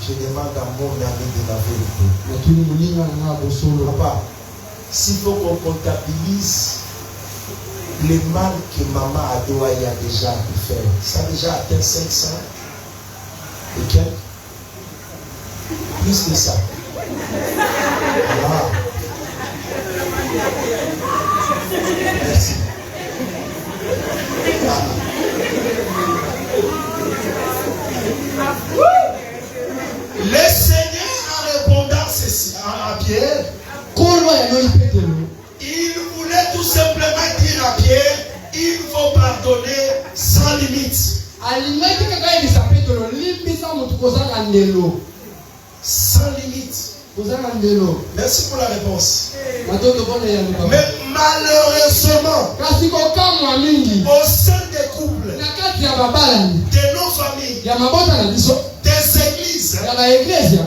je demande à mon ami de la vérité. Papa, s'il faut qu'on comptabilise les mal que maman Adoaï a déjà fait, ça a déjà atteint 500 et quelques. Plus que ça. Voilà. Merci. Le Seigneur en répondant ceci à Pierre, il voulait tout simplement dire à Pierre, il faut pardonner sans limite. Sans limite. Merci pour la réponse. Mais malheureusement, au sein des couples, de nos familles, des églises,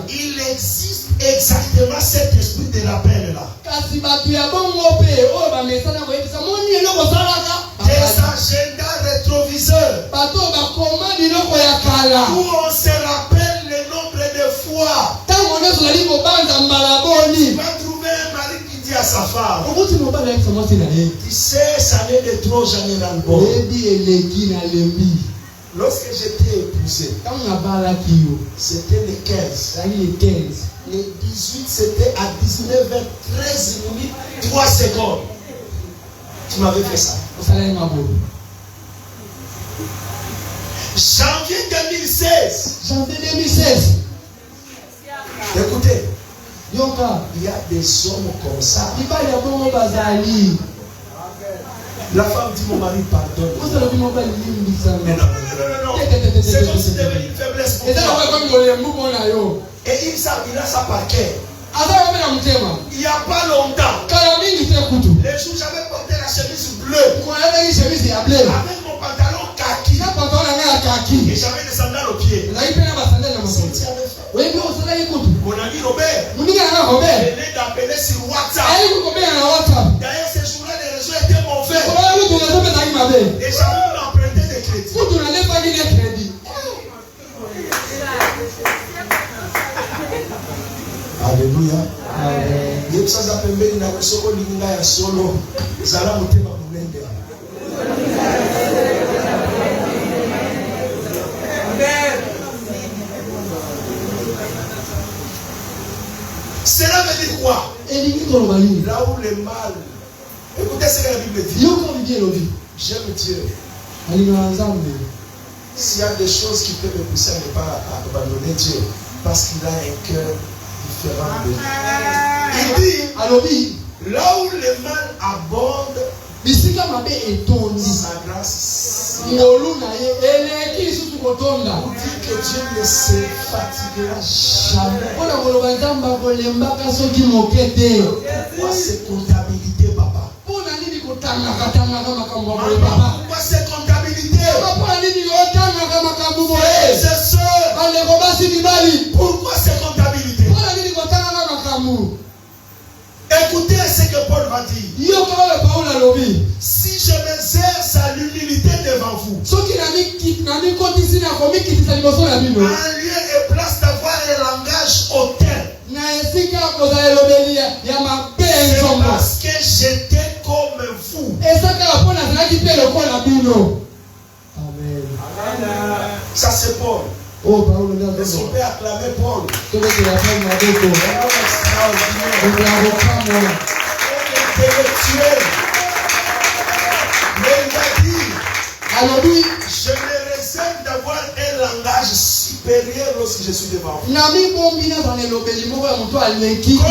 il existe exactement cet esprit de la peine là. Des agendas rétroviseurs où on se rappelle le nombre de fois. Tu vas trouver un mari qui dit à sa femme, tu sais, ça n'est de trop, j'en ai dans le bon. Lorsque j'étais épousé, c'était le 15. Le 18, c'était à 19h13 minutes 3 secondes. Tu m'avais fait ça. Janvier 2016. Écoutez, il y a des hommes comme ça. La femme dit, mon mari pardonne. Mais non. C'est comme si c'était une faiblesse pour toi. Et il a ça par cœur. Il n'y a pas longtemps, les jours j'avais porté la chemise bleue avec mon pantalon kaki et j'avais des sandales aux pieds. Mon ami Robert venait d'appeler sur WhatsApp. D'ailleurs, ces jours-là, les réseaux étaient mauvais. Et j'avais emprunté des crédits. Alléluia. Amen. Cela veut dire quoi? Là où le mal. Écoutez ce que la Bible dit. J'aime Dieu. S'il y a des choses qui peuvent me pousser à ne pas abandonner Dieu, parce qu'il a un cœur différent de nous. Il dit, là où le mal abonde, sa grâce. Vous dites que Dieu ne se fatiguera jamais. Pourquoi cette comptabilité, papa? Pourquoi cette comptabilité? Frères et sœurs, pourquoi cette comptabilité? Écoutez ce que Paul va dire. Si je m'exerce à l'humilité devant vous, en lieu et place d'avoir un langage hautain, c'est parce que j'étais comme vous. Ça c'est Paul. Est-ce qu'on peut acclamer Paul? de le tuer. Mais il a dit, je me réserve d'avoir un langage supérieur lorsque je suis devant vous. Comme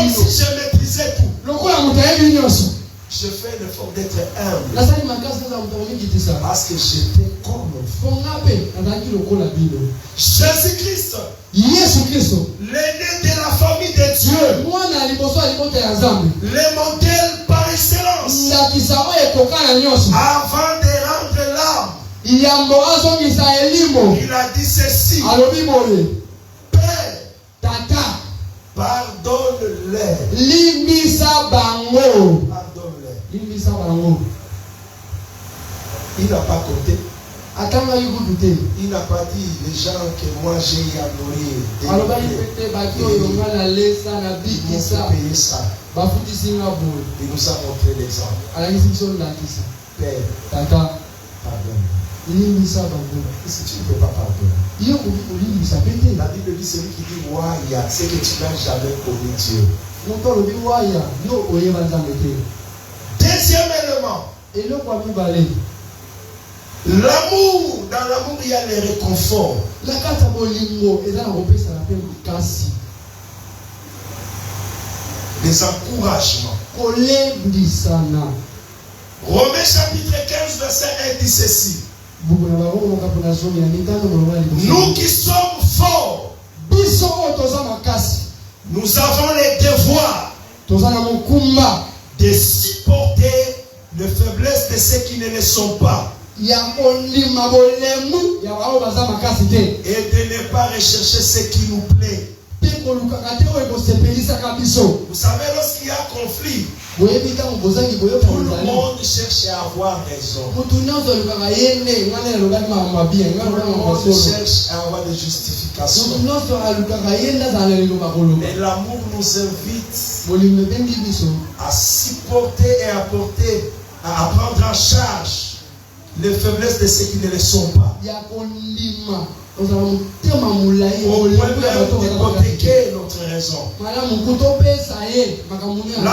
si je maîtrisais tout. Je fais l'effort d'être humble. Parce que j'étais comme vous. Jésus-Christ, l'aîné de la famille de Dieu, le modèle par excellence, avant de rendre l'âme, il a dit ceci: Père, pardonne-les. Il n'a pas compté. Il n'a pas dit les gens que moi j'ai à nourrir. Ils m'ont payé ça. Il nous a montré l'exemple. Père, pardonne. Si tu ne peux pas pardonner, la Bible dit celui qui dit Waya, c'est que tu n'as jamais connu Dieu. Deuxième élément, l'amour. Dans l'amour, il y a les réconforts. Les encouragements. Romains chapitre 15, verset 1 dit ceci: nous qui sommes forts, nous avons les devoirs de supporter les faiblesses de ceux qui ne le sont pas, et de ne pas rechercher ce qui nous plaît. Vous savez, lorsqu'il y a conflit, tout le monde cherche à avoir raison. Tout le monde cherche à avoir des justifications. Mais l'amour nous invite à supporter et à prendre en charge les faiblesses de ceux qui ne le sont pas. Au point d'hypothéquer notre raison. La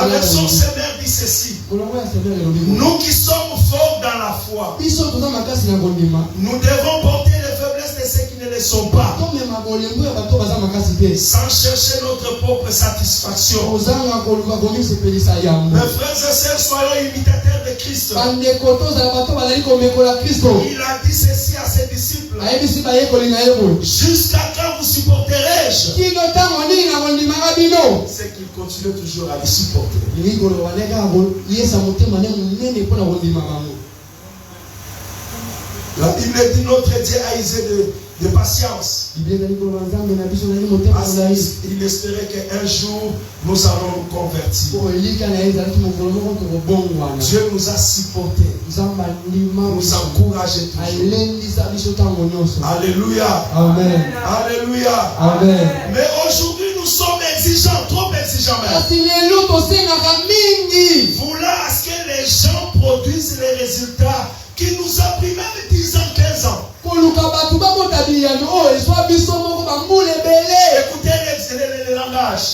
version sévère dit ceci: nous qui sommes forts dans la foi, nous devons porter les faiblesses de ceux qui ne le sont pas, sans chercher notre propre satisfaction. Mes frères et sœurs, soyons imitateurs de Christ. Il a dit ceci à ses disciples: jusqu'à quand vous supporterai-je? C'est qu'il continue toujours à les supporter. La Bible dit notre Dieu a usé de patience. Il espérait qu'un jour nous allons nous convertir. Dieu nous a supportés, nous encourageait toujours. Alléluia. Amen. Alléluia. Amen. Mais aujourd'hui nous sommes exigeants, trop exigeants même. Voulant à ce que les gens produisent les résultats qui nous a pris même 10 ans, 15 ans. Écoutez le langage.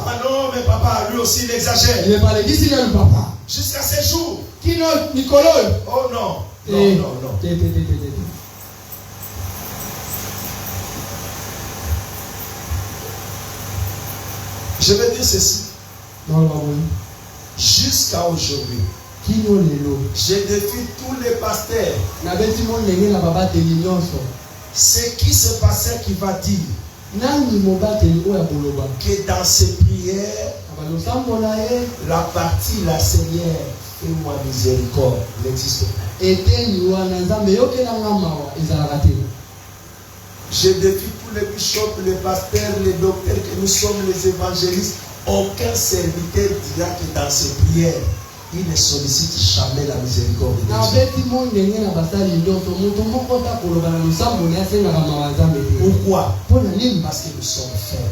Ah non, mais papa, lui aussi il exagère. Jusqu'à ces jours. Oh non. Non, non, non. Je vais dire ceci. Jusqu'à aujourd'hui, je défie tous les pasteurs. Ce qui se passait qui va dire que dans ces prières, la partie la Seigneur, fais-moi miséricorde, n'existe pas. Je défie tous les bishops, les pasteurs, les docteurs que nous sommes, les évangélistes. Aucun serviteur dira que dans ses prières, il ne sollicite jamais la miséricorde de Dieu. Pourquoi? Parce que nous sommes faibles.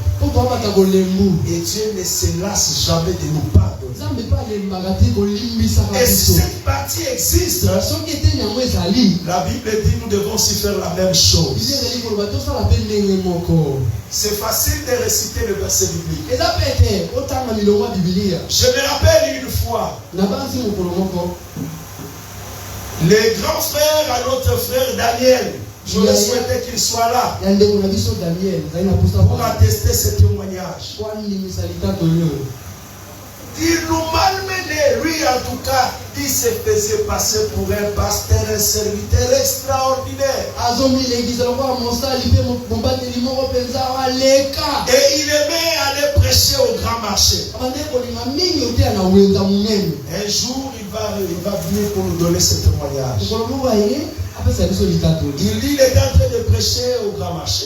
Et Dieu ne se lasse jamais de nous pardonner. Et si cette partie existe, la Bible dit nous devons aussi faire la même chose. C'est facile de réciter le verset biblique. Je me rappelle une fois, les grands frères à notre frère Daniel, je souhaitais qu'il soit là pour attester ce témoignage. Il nous malmenait, lui en tout cas, il se faisait passer pour un pasteur, un serviteur extraordinaire. Et il aimait aller prêcher au grand marché. Un jour, il va venir pour nous donner ce témoignage. Il était en train de prêcher au grand marché.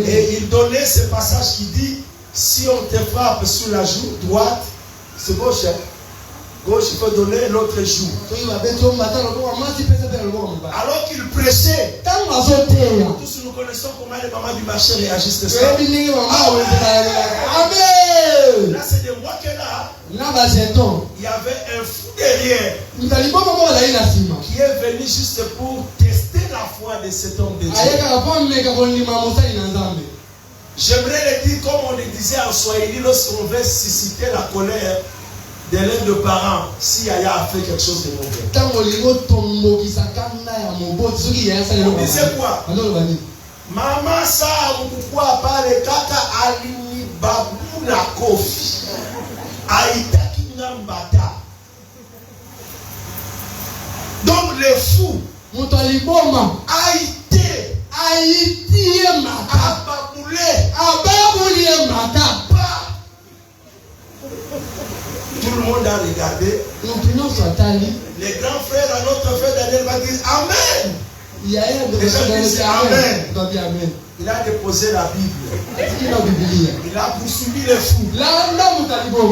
Et il donnait ce passage qui dit: si on te frappe sur la joue droite, c'est gauche. Gauche, il faut donner l'autre joue. Alors qu'il prêchait, tous nous connaissons comment les mamans du marché réagissent. Là, c'est de moi que là, il y avait un fou derrière qui est venu juste pour tester la foi de cet homme de Dieu. J'aimerais le dire comme on le disait en Swahili lorsqu'on veut susciter la colère de l'un de parents si Yaya a fait quelque chose de mauvais. On disait quoi? Maman ça pourquoi pas le kaka alini babu la kofi aitaki ngambata. Donc les fous tout le monde a regardé. Les grands frères à notre frère Daniel va dire Amen. Les gens disent Amen. Il a déposé la Bible. Il a poursuivi les fous.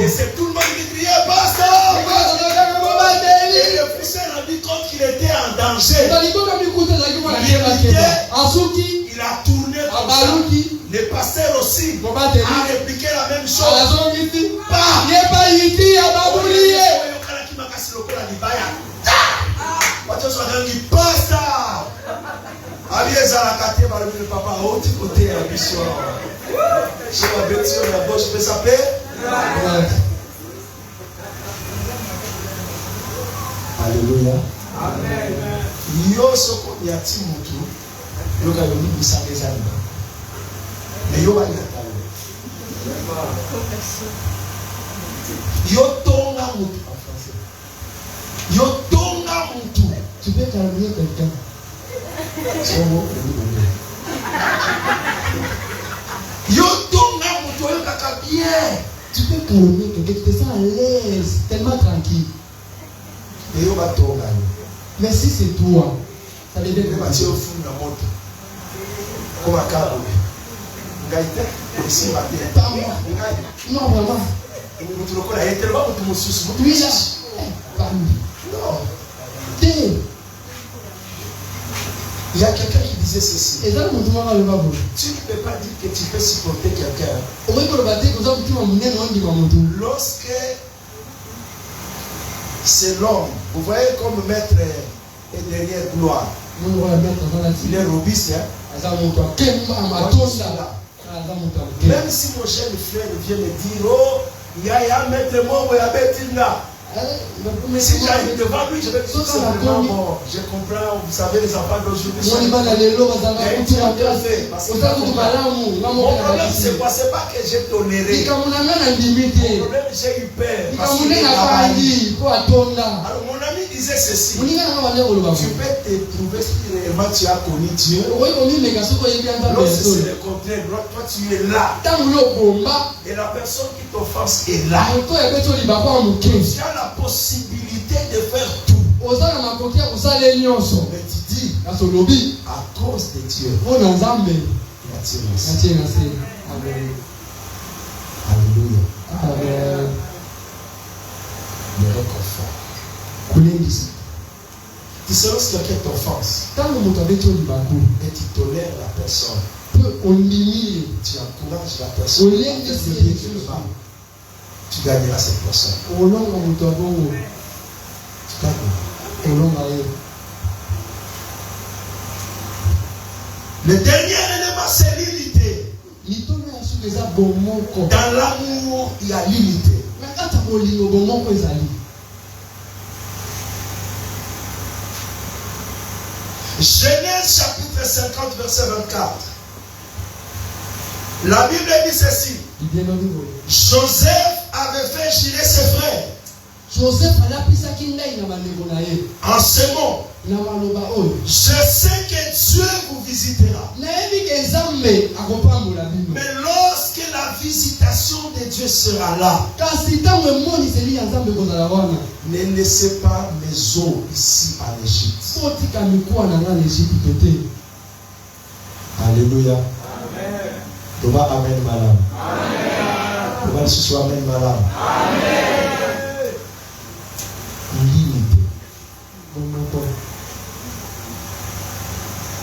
Et c'est tout le monde qui criait Pasteur. Et le fou s'est rendu compte qu'il était en danger. Il a tourné comme ça. Le pasteur aussi a répliqué la même chose. Alléluia. Amen. Yo soko yati mutu yoka yoni bisangeza ni. Mais yo bali atalo. Yo tonga mutu en français. Yo tonga mutu. Tu peux calmer quelqu'un. C'est bon. Yo tonga mutu yo kaka bien. Tu peux calmer quelqu'un, tu te sens à l'aise, tellement tranquille. Et yo ba tonga. Mais si c'est toi, ça devient que tu es au fond de la moto. Comme un câble. Ngaïté, ici, ma tête. Pas moi. Non, vraiment. Il y a tellement de choses. Oui, là. Pas lui. Non. Il y a quelqu'un qui disait ceci. Tu ne peux pas dire que tu peux supporter quelqu'un. Lorsque c'est l'homme, vous voyez comme maître est derrière gloire. Il est robuste, hein? Même si mon cher frère vient me dire, oh, il y a un maître mort, il y a un maître là. Si j'arrive devant lui, je vais dire c'est vraiment mort. Je comprends, vous savez, les enfants d'aujourd'hui sont. Mon problème, c'est quoi? C'est pas que j'ai toléré. Mon problème, j'ai eu peur. Alors, mon ami disait ceci. Tu peux te trouver si réellement tu as connu Dieu. Lorsque c'est le contraire, toi tu es là. Et la personne qui t'offense est là. Tu as la possibilité de faire tout. Mais tu dis, à cause de Dieu, Alléluia. Amen. Le réconfort. Tu sais, lorsque quelqu'un t'offense et tu tolères la personne, tu encourages la personne. tu gagneras cette personne. Le dernier élément, c'est l'unité. Dans l'amour, il y a l'unité. Genèse chapitre 50, verset 24. La Bible dit ceci. Joseph avait fait girer ses frères. En ce mot, je sais que Dieu vous visitera. Mais lorsque la visitation de Dieu sera là, ne laissez pas mes eaux ici en Égypte. Alléluia. Amen. Amen, madame. Amen. Ce soit amen, madame. Amen. L'unité.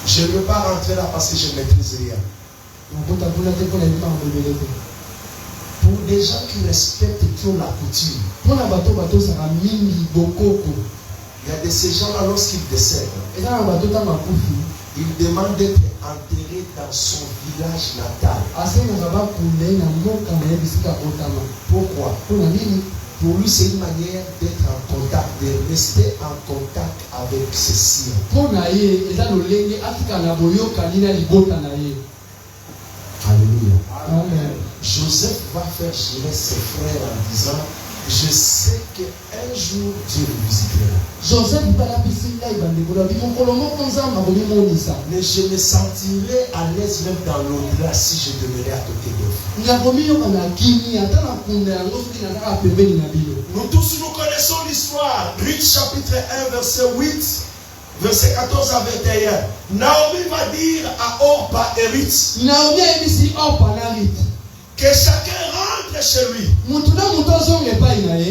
Je ne veux pas rentrer là parce que je ne maîtrise rien. Pour des gens qui respectent et qui ont la coutume, il y a de ces gens-là, lorsqu'ils décèdent, ils demandent d'être enterrés dans son village natal. Pourquoi? Pour lui, c'est une manière d'être en contact, de rester en contact avec ses siens. Alléluia. Amen. Joseph va faire girer ses frères en disant, je sais qu'un jour Dieu le visitera. Mais je me sentirai à l'aise même dans l'au-delà si je demeurais à côté d'eux. Nous tous nous connaissons l'histoire. Ruth chapitre 1 verset 8. Verset 14 à 21. Naomi va dire à Orpa et Ruth que chacun rentre chez lui.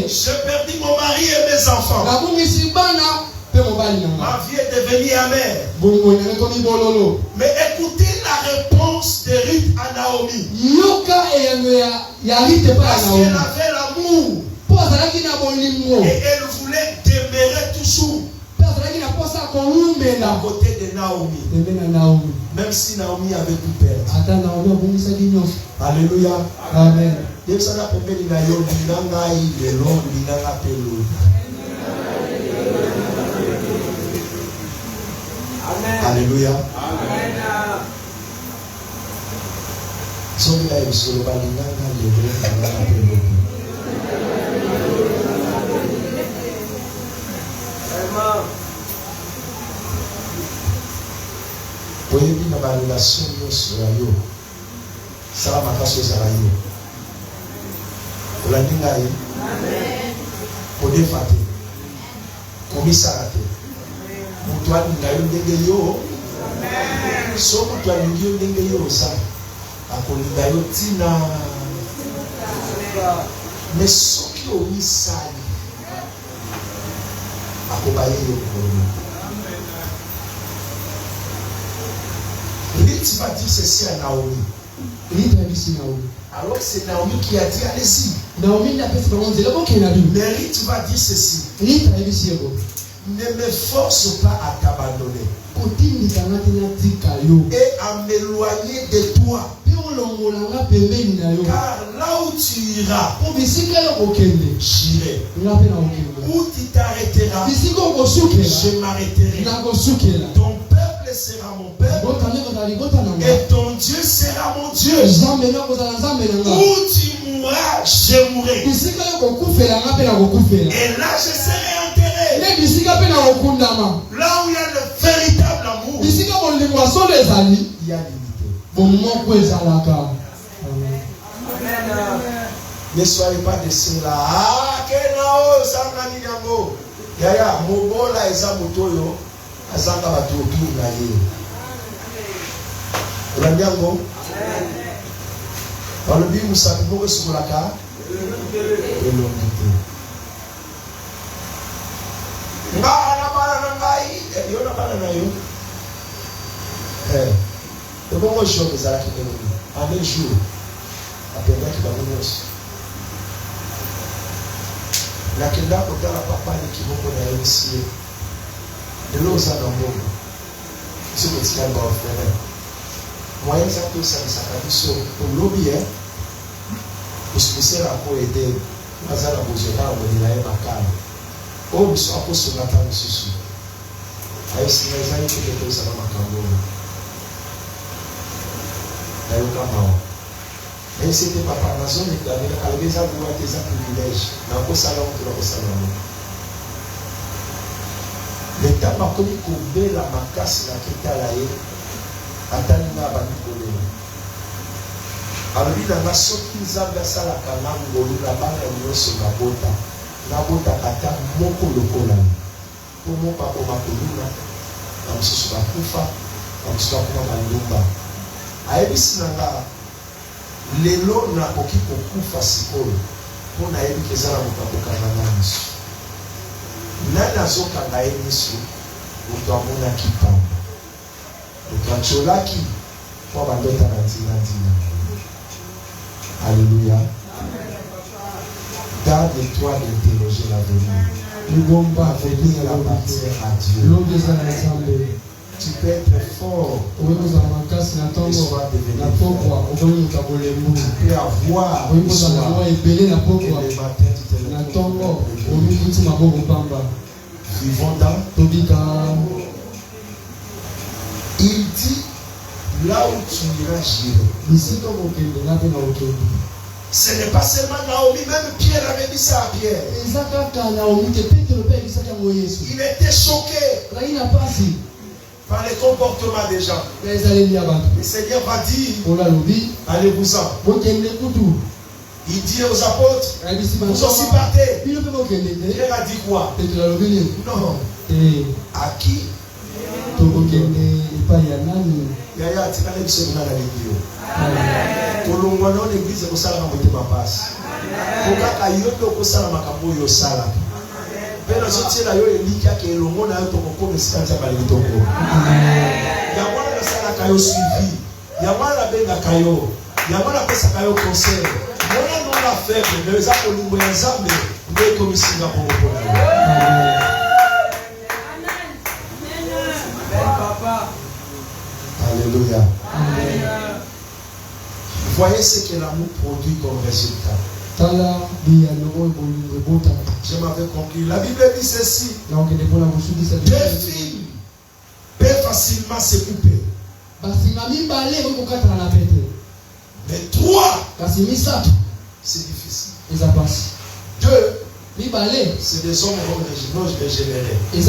J'ai perdu mon mari et mes enfants. Ma vie est devenue amère. Mais écoutez la réponse de Ruth à Naomi. Parce qu'elle avait l'amour. Et elle voulait demeurer toujours à côté de Naomi. Même si Naomi avait tout perdu. Alléluia. Amen. Alléluia. Poyebi na ba relation nyonso ya yo sala makasi ezala yo olandi ngai kodefa te komisala te moto alinga yo ndenge yo so moto alingi yo ndenge yo oza akolinga yo ntina me soki omisali akobaye yo kolo. Ruth va dire ceci à Naomi. Alors c'est Naomi qui a dit allez-y. Mais Ruth va dire ceci. Ne me force pas à t'abandonner et à m'éloigner de toi. Car là où tu iras, j'irai. Où tu t'arrêteras, je m'arrêterai. Ton peuple sera mon peuple et ton Dieu sera mon Dieu. Où tu mourras, je mourrai. Et là je serai enterré. Là où il y a le véritable amour, il y a l'unité. Ne soyez pas de ceux-là. Ah, kenao, sangani yango. Yaya, mobola eza motoyo, azanga batu otu na ye. Ranyango. Balobi musapi moko sukolaka. Elongite. Ngana bana ngai, yo na bana na yo. Le bon jour des arcs en un jour, après qui va venir. La kenda kota la papa ni kiboko na ici. De l'eau ça dans bon. C'est le petit calme frère. Moyen ça que ça s'accabisse pour lobby hein. Pour se la pour aider. Mazala bozera on est là makala. Oh biso apo sur la table susu. Ayo singa zai que ça na makambo. Ayo kama. Et c'était papa na zone de la alveza pour tes privilèges. Na ko salon pour ko salon. L'état m'a connu combler la macasse na kitala ye. Atani na bani kolela. Alors il a sorti nzambe sala kana ngolu na bana nyoso na bota. Na bota kata moko lokola. Pour mon papa makoluna. Na msusu bakufa. Na msusu kuma bandumba. Aebisi nanga lelo na koki kokufa sikoyo mpona yebi kezala moto akokanga na miso nani azokanga ye miso moto amonaki pamba moto atiolaki mpo bandota na ntina. Alléluia. Garde-toi d'interroger l'avenir. L'avenir appartient à Dieu. Tu peux être fort. Tu peux avoir les matins tu te vivons dans. Il dit là où tu iras j'irai. Ce n'est pas seulement Naomi, même Pierre avait dit ça à Pierre. Il était choqué par les comportements des gens. Le Seigneur va dire, allez-vous-en. Il dit aux apôtres, vous aussi partez. Pierre a dit quoi? Non. À qui? Yaya atikale biso na lingio. Kolongwa na l'église ko sala motema passe. Kokaka yoto ko sala makambo yo sala. Pena sotiela yo elika ke elongo na yo to ko mesanza ba litoko. Ya mwana na sala kayo suivi. Ya mwana benga kayo. Ya mwana pesa kayo conseil. Mwana non la faible, mais ça ko lingo ya Nzambe nde ko misinga ko. Alléluia. Amen. Voyez ce que l'amour produit comme résultat. Je m'avais conclu. La Bible dit ceci. Deux filles peuvent facilement se couper. Mais trois, c'est difficile. Deux, c'est des hommes comme des générés. Ils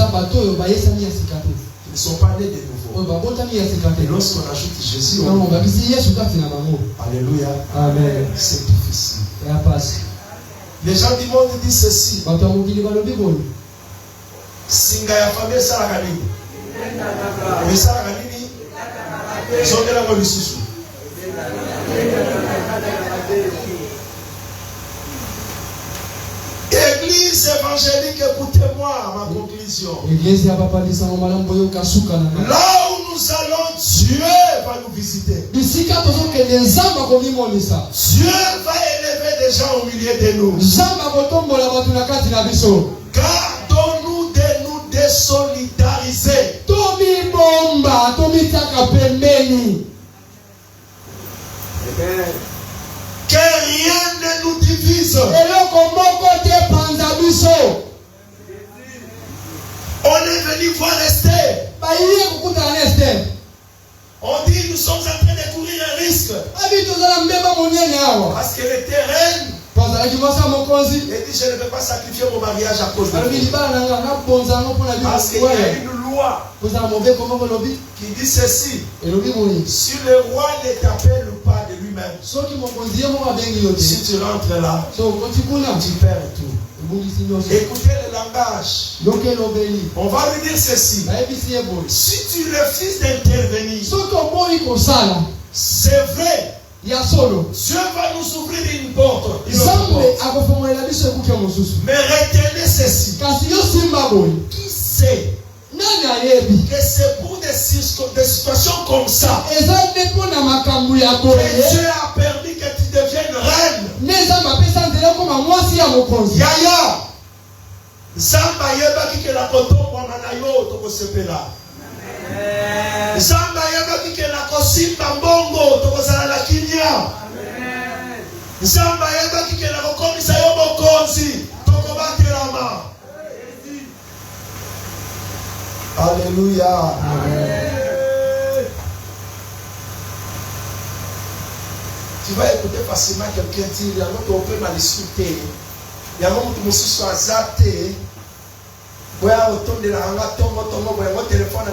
ne sont pas nés de nouveau. Et lorsqu'on ajoute Jésus, alléluia, amen, c'est difficile. Les gens du monde disent ceci. Singa ya famille salaka nini? Mais salaka nini? Zongela ngo lisusu. Église évangélique, écoutez-moi ma conclusion. Là où nous allons, Dieu va nous visiter. Dieu va élever des gens au milieu de nous. Gardons-nous de nous désolidariser. Que rien ne nous divise. On est venu voir Esther. On dit nous sommes en train de courir un risque. Parce que le terrain, il dit je ne peux pas sacrifier mon mariage à cause de lui. Parce qu'il y a une loi qui dit ceci. Si le roi ne t'appelle pas de lui-même, si tu rentres là, tu perds tout. Écoutez le langage. On va lui dire ceci. Si tu refuses d'intervenir, c'est vrai. Dieu va nous ouvrir une porte. Mais retenez ceci. Qui sait que c'est pour des situations comme ça que Dieu a permis que tu deviennes reine? Yaya, yeba ki ke la koto kwa manayo to ko sepela. Nzambe yeba ki ke la kosimba mbongo to ko sala la kinya. Nzambe yeba ki ke la kokomisa yo bokonzi to ko bakelama. Alléluia. Tu vas écouter facilement quelqu'un dire, il y a un peu mal discuté. Il y a un peu de choses à zater. Il y a un peu de téléphone.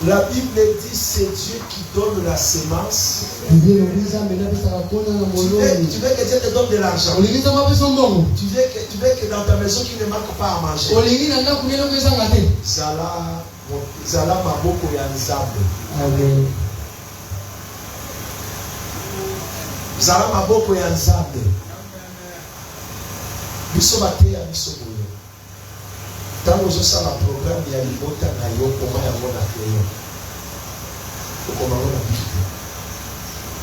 La Bible dit c'est Dieu qui donne la semence. Tu veux que Dieu te donne de l'argent. Tu veux que dans ta maison qu'il ne manque pas à manger. Zala maboko ya nzambe. Amen. Zala maboko ya nzambe. Biso bate ya biso boyo. Tango zosala programme ya libota na yo koma ya mona keyo. Koma mona bite.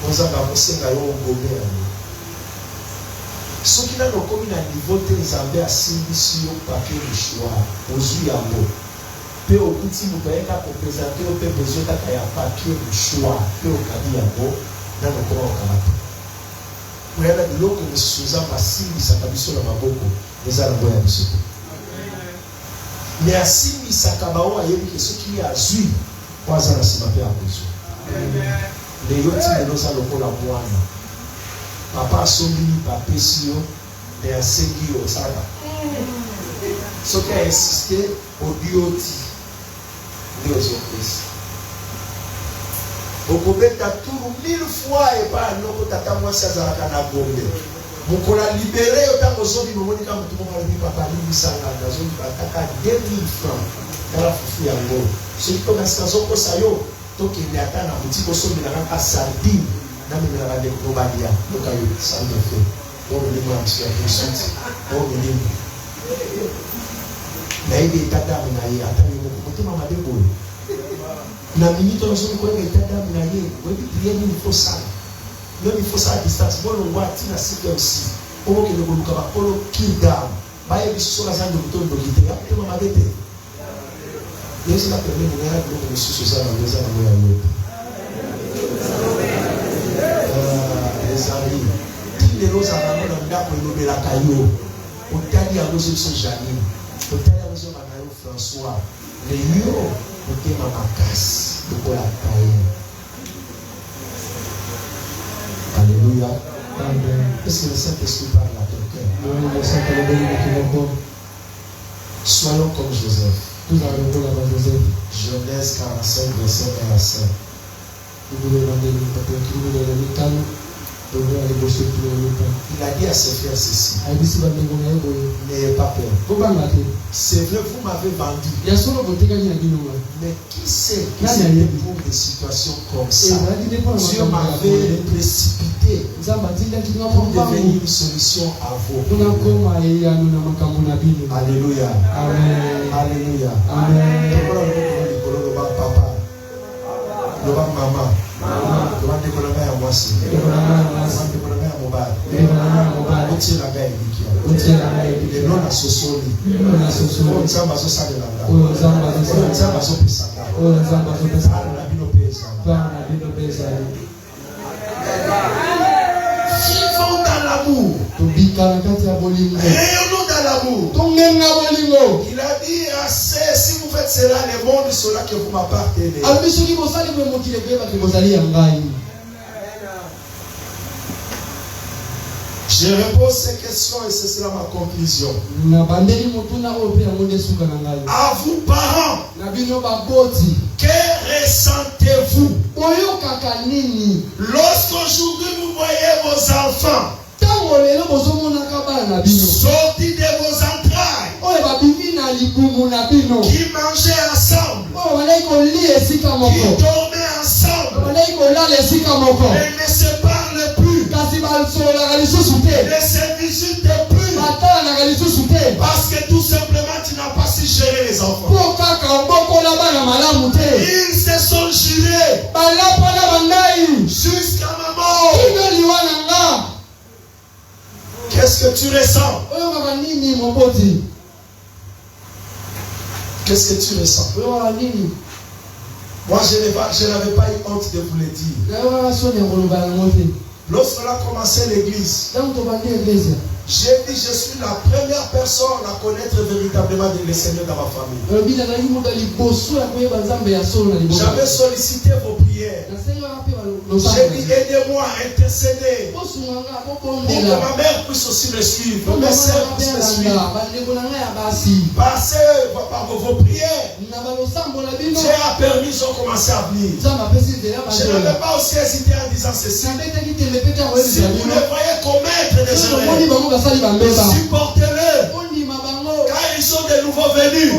Ozanga mosenga yo ngome ya yo. Soki na lokomi na niveau te nzambe asimbisi yo papier le choix. Ozwi yango. Pe okuti mubayeka ko présenter au pe besoin kaka ya papier le choix. Pe okabi yango na lokoma okamata. Mwana biloko misuza masimbisaka biso na maboko ezala ngoya biso. Mais asimbisaka bao ayebi ke soki azwi kwaza na sima pe akozwa. Leyo ti lelo za lokola mwana. Papa asombi bapesi yo de asengi yo osala. Soki a insisté odioti ndio zopesi. Okobeta turu 1000 fois et pas noko tata mwasi azalaka na gombe. Mokola libéré otango zobi momonika mutu moko ali papa libisanga nazobi bataka 2000 francs. Kala fufu yango. Soki to masika zoko sayo tokende ata na mutiko sobi na kaka sardine na mimela ba de kobadia. Tokayo sande fe. Bon le moi monsieur à tout. Bon le. Na ibe tata na ye ata ni moko mama de boy. Na minute on se connaît tata na ye, oui prier il faut ça. Même il faut ça à distance. Bon on voit tina site aussi. Omo ke ngo luka ba polo kingdom. Ba ye biso la zando to ndo kite ya te mama bete. Yesu la première ngara ngo ngo susu za na ngeza na moya yo. Les amis, tous les roses à la main ndako ilobela kayo. Otali ya rose so Janine. Otali ya rose manayo François. Le yo côté ma casse de la taille. Alléluia. Est-ce que le Saint-Esprit parle à ton cœur? Soyons comme Joseph. Genèse 45, verset 1 à 5. Il a dit à ses frères ceci. N'ayez pas peur. C'est vrai, vous m'avez vendu. Mais qui sait que c'était pour des situations comme ça? Dieu m'avait précipité pour devenir une solution à vous. Alléluia. Alléluia. Papa. Maman. Demande que la mère moi si. Demande que la mère mobile. Otie la mère ikia. Le non asosoli. Nzamba so sale la nga. Nzamba so pisaka. Nzamba so pisaka. Na bino pesa. Na bino pesa. Vivons dans l'amour. Rayonnons dans l'amour. Il a dit assez, si vous faites cela, le monde sera que vous m'appartenez. Je réponds ces questions et c'est cela ma conclusion. À vous parents, que ressentez-vous lorsqu'aujourd'hui vous voyez vos enfants sortis de vos entrailles, qui mangeaient ensemble, qui dormaient ensemble, et ne se parlent plus, ne se visitent plus, parce que tout simplement tu n'as pas su gérer les enfants. Ils se sont jurés jusqu'à ma mort. Qu'est-ce que tu ressens? Qu'est-ce que tu ressens? Moi, je n'avais pas eu honte de vous le dire. Lorsqu'on a commencé l'église, j'ai dit, je suis la première personne à connaître véritablement le Seigneur dans ma famille. J'avais sollicité vos prières. J'ai dit, aidez-moi à intercéder pour que ma mère puisse aussi me suivre, que mes sœurs puissent me suivre. Parce que par vos prières, j'ai permis, ils ont commencé à venir. Je n'avais pas aussi hésité en disant ceci. Si vous les voyez commettre des erreurs, supportez-le. Quand ils sont de nouveau venus,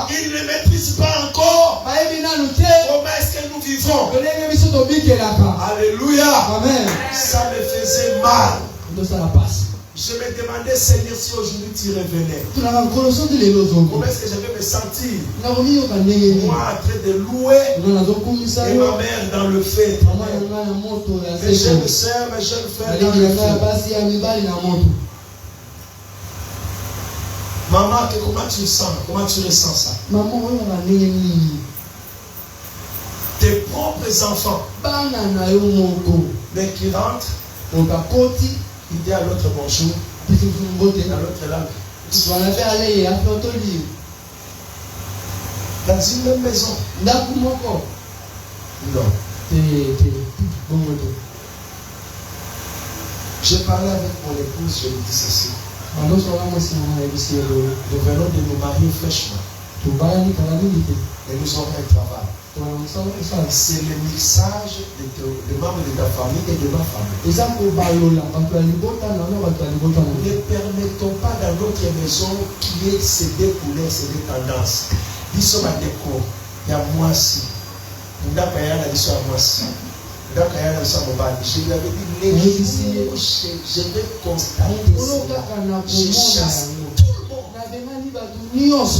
ils ne maîtrisent pas encore comment est-ce que nous vivons. Alléluia. Amen. Ça me faisait mal. Je me demandais, Seigneur, si aujourd'hui tu revenais, comment est-ce que je vais me sentir? Moi en train de louer et ma mère dans le fait. Mes jeunes sœurs, mes jeunes frères dans le fait. Maman, comment tu sens? Comment tu ressens ça? Tes propres enfants, mais qui rentrent, il dit à l'autre bonjour, dans l'autre langue. Dans une même maison. Non. J'ai parlé avec mon épouse, je lui dis ceci. Nous venons de nous marier fraîchement. Et nous aurons un travail. C'est le mixage des membres de ta famille et de ma famille. Ne permettons pas dans notre maison qu'il y ait ces deux couleurs, ces deux tendances. Ils sont à déco. Il y a moi si. Je lui avais dit, les jours, je vais constater cela. Je chasse tout le monde.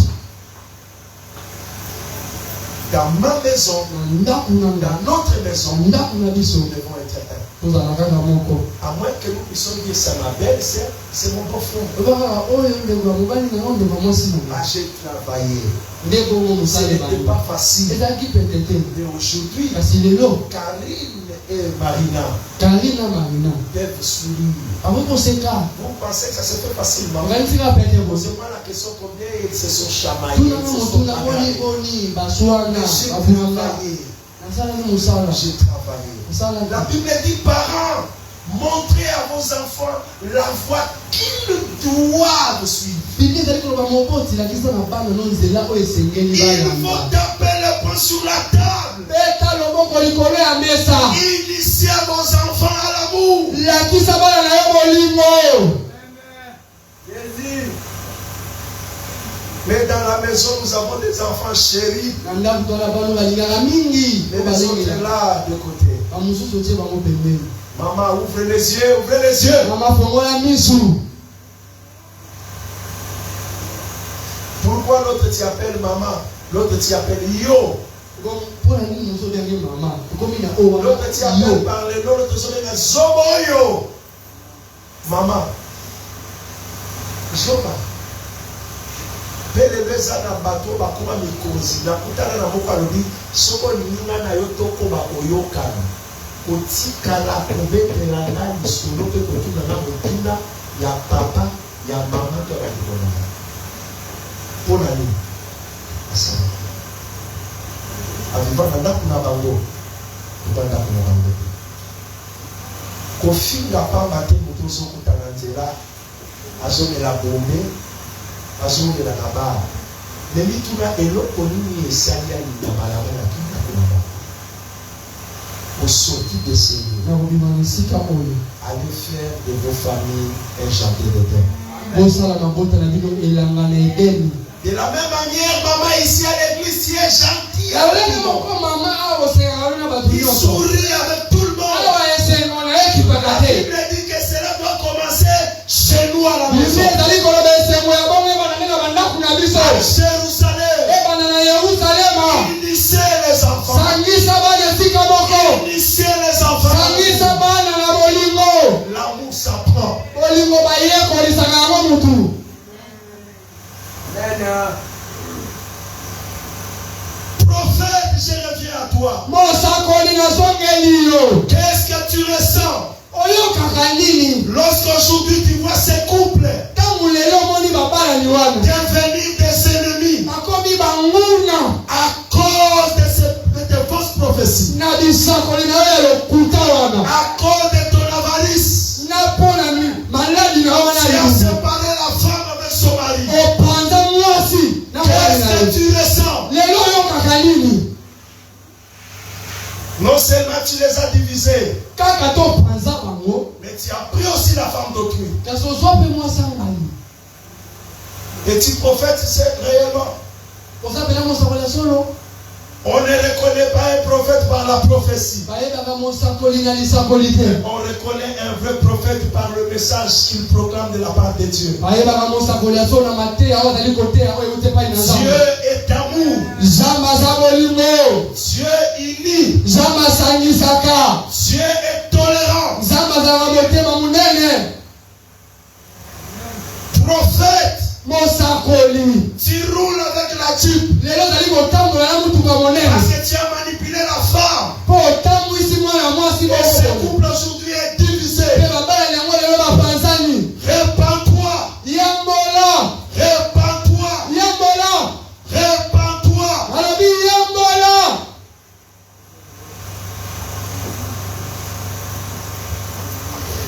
Dans ma maison, dans notre maison, nous devons être un. À moins que nous puissions dire c'est ma belle-sœur, c'est mon beau-frère. J'ai travaillé. Ce n'était pas facile. Mais aujourd'hui, Karine et Marina peuvent sourire. Vous pensez que ça se fait facilement? C'est pas la question combien ils se sont chamaillés. J'ai travaillé. La Bible dit, parents, montrez à vos enfants la voie qu'ils doivent suivre. Il faut taper le poing sur la table. Initiez vos enfants à l'amour. Mais dans la maison, nous avons des enfants chéris. Mais les autres là de côté. Maman, ouvrez les yeux, ouvrez les yeux. Pourquoi l'autre t'y appelle maman? L'autre t'y appelle yo. L'autre t'y appelle par le nom, l'autre t'y appelle Zoboyo. Maman. Zoba. Peleleza na bato bakuma mikozi. Na kutana na moko alobi soko ninga na yo toko bakoyokana. Kotikala kobetela na lisolo pe kotuna na motuna ya papa ya mama to bakona. Pona ni. Asa. Avivana na kuna bango. Kubanda kuna bango. Kofinga pamba te moto so kutana nzela. Azomela bombe. Azomela na ba. Nemi tuna eloko nini esali ya ndamala na kinga kuna. Au sortir de ces lieux, allez faire de vos familles un jardin de terre. De la même manière, maman ici à l'église, tu es gentille. Il sourit avec tout le monde. La Bible dit que cela doit commencer chez nous à la maison. À Jérusalem. Initiez les enfants. Initiez les enfants. L'amour s'apprend. je reviens à toi. Mosakoli na zongelio. Qu'est-ce que tu ressens? Oyokaka nini? Lorsqu'aujourd'hui tu vois ces couples Tangu lelo moni babala ni wana. devenir des ennemis Makomi banguna. à cause de fausses prophéties, Na bisakoli na yo kuta wana. à cause de ton avarice. Na pona ni maladi na wana Tu as ni. séparé la femme avec son mari. Opanza mwasi. Na Qu'est-ce que wana. tu ressens? Lelo oyokaka nini? Non seulement tu les as divisés, Kaka to panza bango. mais tu as pris aussi la femme d'autrui. Kaso zope mwasa ngali. Et tu prophètes réellement. Osapela mosakoli solo. On ne reconnaît pas un prophète par la prophétie. Bayebaka mosakoli na lisakoli te. On reconnaît un vrai prophète par le message qu'il proclame de la part de Dieu. Bayebaka mosakoli solo na mateya oyo azali koteya oyo euti epai na Dieu Nzambe. est amour. Nzambe aza bolingo. Dieu unit. Nzambe asangisaka. Dieu est tolérant. Nzambe azalaka motema munene. Prophète, Mosakoli. tu roules avec la jupe Lelo ozali kotambola na mutuka parce monene. que tu as manipulé la femme. Po otambwisi mwana mwasi Et ce moko. couple aujourd'hui est divisé. Mpe babala yango lelo bapanzani. Répands-toi. Yambola. Répands-toi. Yambola. Répands-toi. Alobi yambola.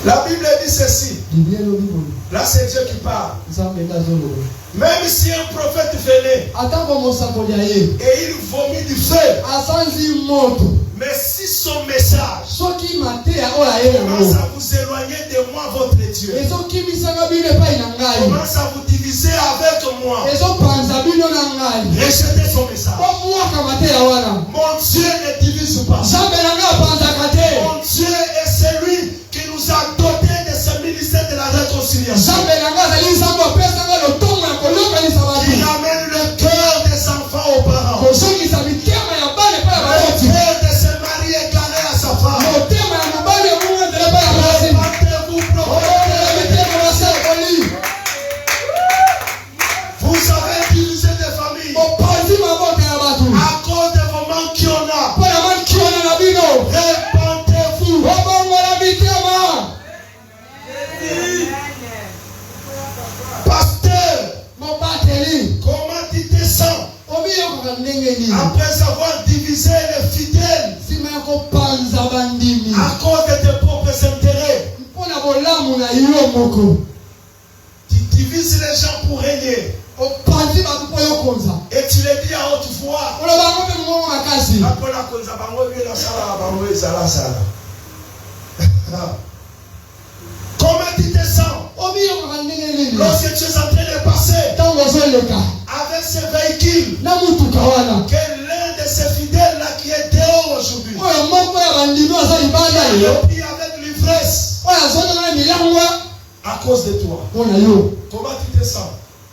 La Bible dit ceci. Biblia elobi boye. Là, c'est Dieu qui parle. Nzambe nde azoloba. Même si un prophète venait Atango mosakoli aye. et il vomit du feu, Asanzi moto. mais si son message Soki mateya oyo aye commence yango. à vous éloigner de moi, votre Dieu, Ezokimisaka bino epai na ngai. commence à vous diviser avec moi, Ezopanza bino na ngai. rejetez son message. Bomwaka mateya wana. Mon Dieu ne divise pas. Nzambe na ngai apanzaka te. Mon Dieu est celui qui nous a dotés de ce ministère de la réconciliation, Nzambe na ngai azali nzambe apesanga lotongo ya koyokanisa qui bato. ramène le cœur des enfants aux parents, Kozongisa mitema ya bana epai ya le baboti. cœur de ce mari égaré à sa femme. Motema ya mobali emungendela epai ya basi. Répandez-vous, Oyokela prophètes. mitema basakoli. Vous avez divisé des familles Bopanzi mabota ya bato. à cause de vos manques qu'il y en a. Mpo na makiona na bino. Répandez-vous. Obongola mitema. Pasteur, Mobateli. comment tu te sens Obiyokaka ndenge nini. après avoir divisé les fidèles Nsima ya kopanza bandimi. à cause de tes propres intérêts? Mpo na bolamu na yo moko. Tu divises les gens pour régner Opanzi bato mpo yokonza. et tu les dis à haute voix. Oloba ngo mpe mongo makasi. Après la konza bango bien la sala bango ezala sala. Comment tu te sens Obiyokaka ndenge nini. lorsque tu es en train de passer Ntango ozoleka avec ce véhicule na mutuka wana. que l'un de ces fidèles là qui est dehors aujourd'hui Oyo moko ya bandimi aza libanda il yo. est pris avec l'ivresse Oyo azonga na milangwa à cause de toi? mpo na yo. Comment tu te sens?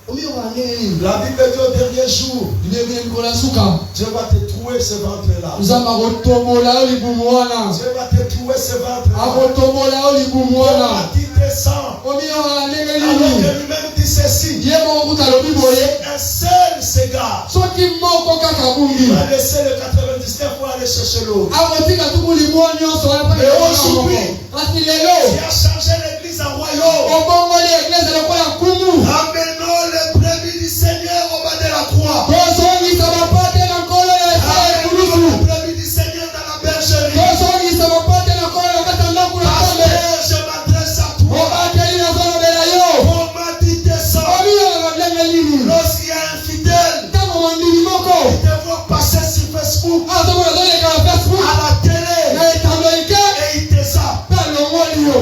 Obiyokaka ndenge nini. La Bible dit au dernier jour, Bilebile mikolo ya suka. Dieu va te trouer ce ventre-là. Nzambe akotombola yo libumu wana. Dieu va te trouer ce ventre-là. Akotombola yo libumu Comment wana. tu te sens? Obiyokaka ndenge Alors nini. que lui-même dit ceci. Ye moko kuta alobi boye. Un seul cigare. Soki moko kaka Il bungi. va laisser le 99 pour aller chercher l'autre. Akotika tuku libumu nyonso wana Mais aujourd'hui, kasi tu lelo as changé l'église en royaume. obongoli eglise lokola kumu. Ramenons le brebis du Seigneur au bas de la croix. Tozongisa bapate na nkolo ya esala Ramenons ekulusu. le brebis du Seigneur dans la bergerie. Tozongisa bapate na nkolo ya kata ndaku na kambe. Pasteur, je m'adresse à toi. Obateli nazolobela yo. Comment tu te sens Obiyokaka ndenge nini. lorsqu'il y a un fidèle Ntango mandimi moko qui te voit passer sur Facebook, azomona azoleka na Facebook à la télé, na etando ike et il te zappe? mpe alongoli yo.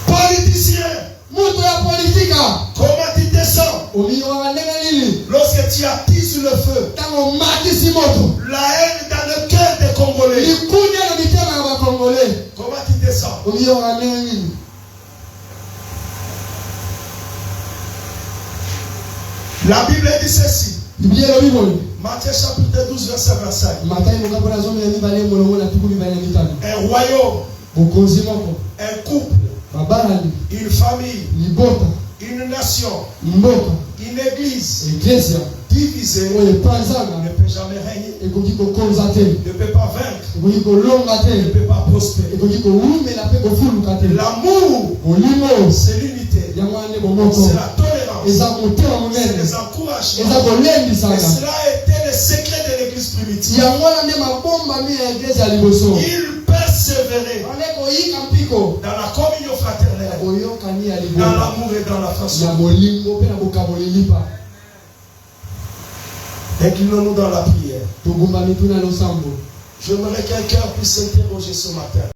Politicien, Mutu ya politika comment tu te sens obiyokaka ndenge nini. lorsque tu attises le feu, Ntango makisi moto la haine dans le cœur des Congolais? likunya na mitema ya bakongole. Comment tu te sens? Obiyokaka ndenge nini. La Bible dit ceci. Biblia elobi boye. Matthieu chapitre 12, verset 25. Matayi mokabola zomi ya mibale molongo na tuku mibale na mitano. Un royaume, Bokonzi moko. un couple, Babalani. une famille, Libota. une nation, Mboka. une Une église Iglesia divisée oyo epanzana ne peut jamais régner, ekoki kokonza te, ne peut pas vaincre, ekoki kolonga ne te, peut pas prospérer. ekoki kowumela mpe kofuluka te. L'amour, Bolingo c'est l'unité, yango wana nde bomoko, c'est la tolérance, eza motema c'est monene, les eza encouragements. Et kolendisaka. cela était le secret de l'église primitive. Yango wana nde mabombami ya eglise ya liboso. Il persévérait Ane koyika mpiko dans la communion fraternelle, koyokani ya dans liboso l'amour et dans la ya façon. bolingo mpe na bokamoli lipa. Inclinons-nous dans la prière. Togumbami tuna losambo. J'aimerais que quelqu'un puisse s'interroger ce matin.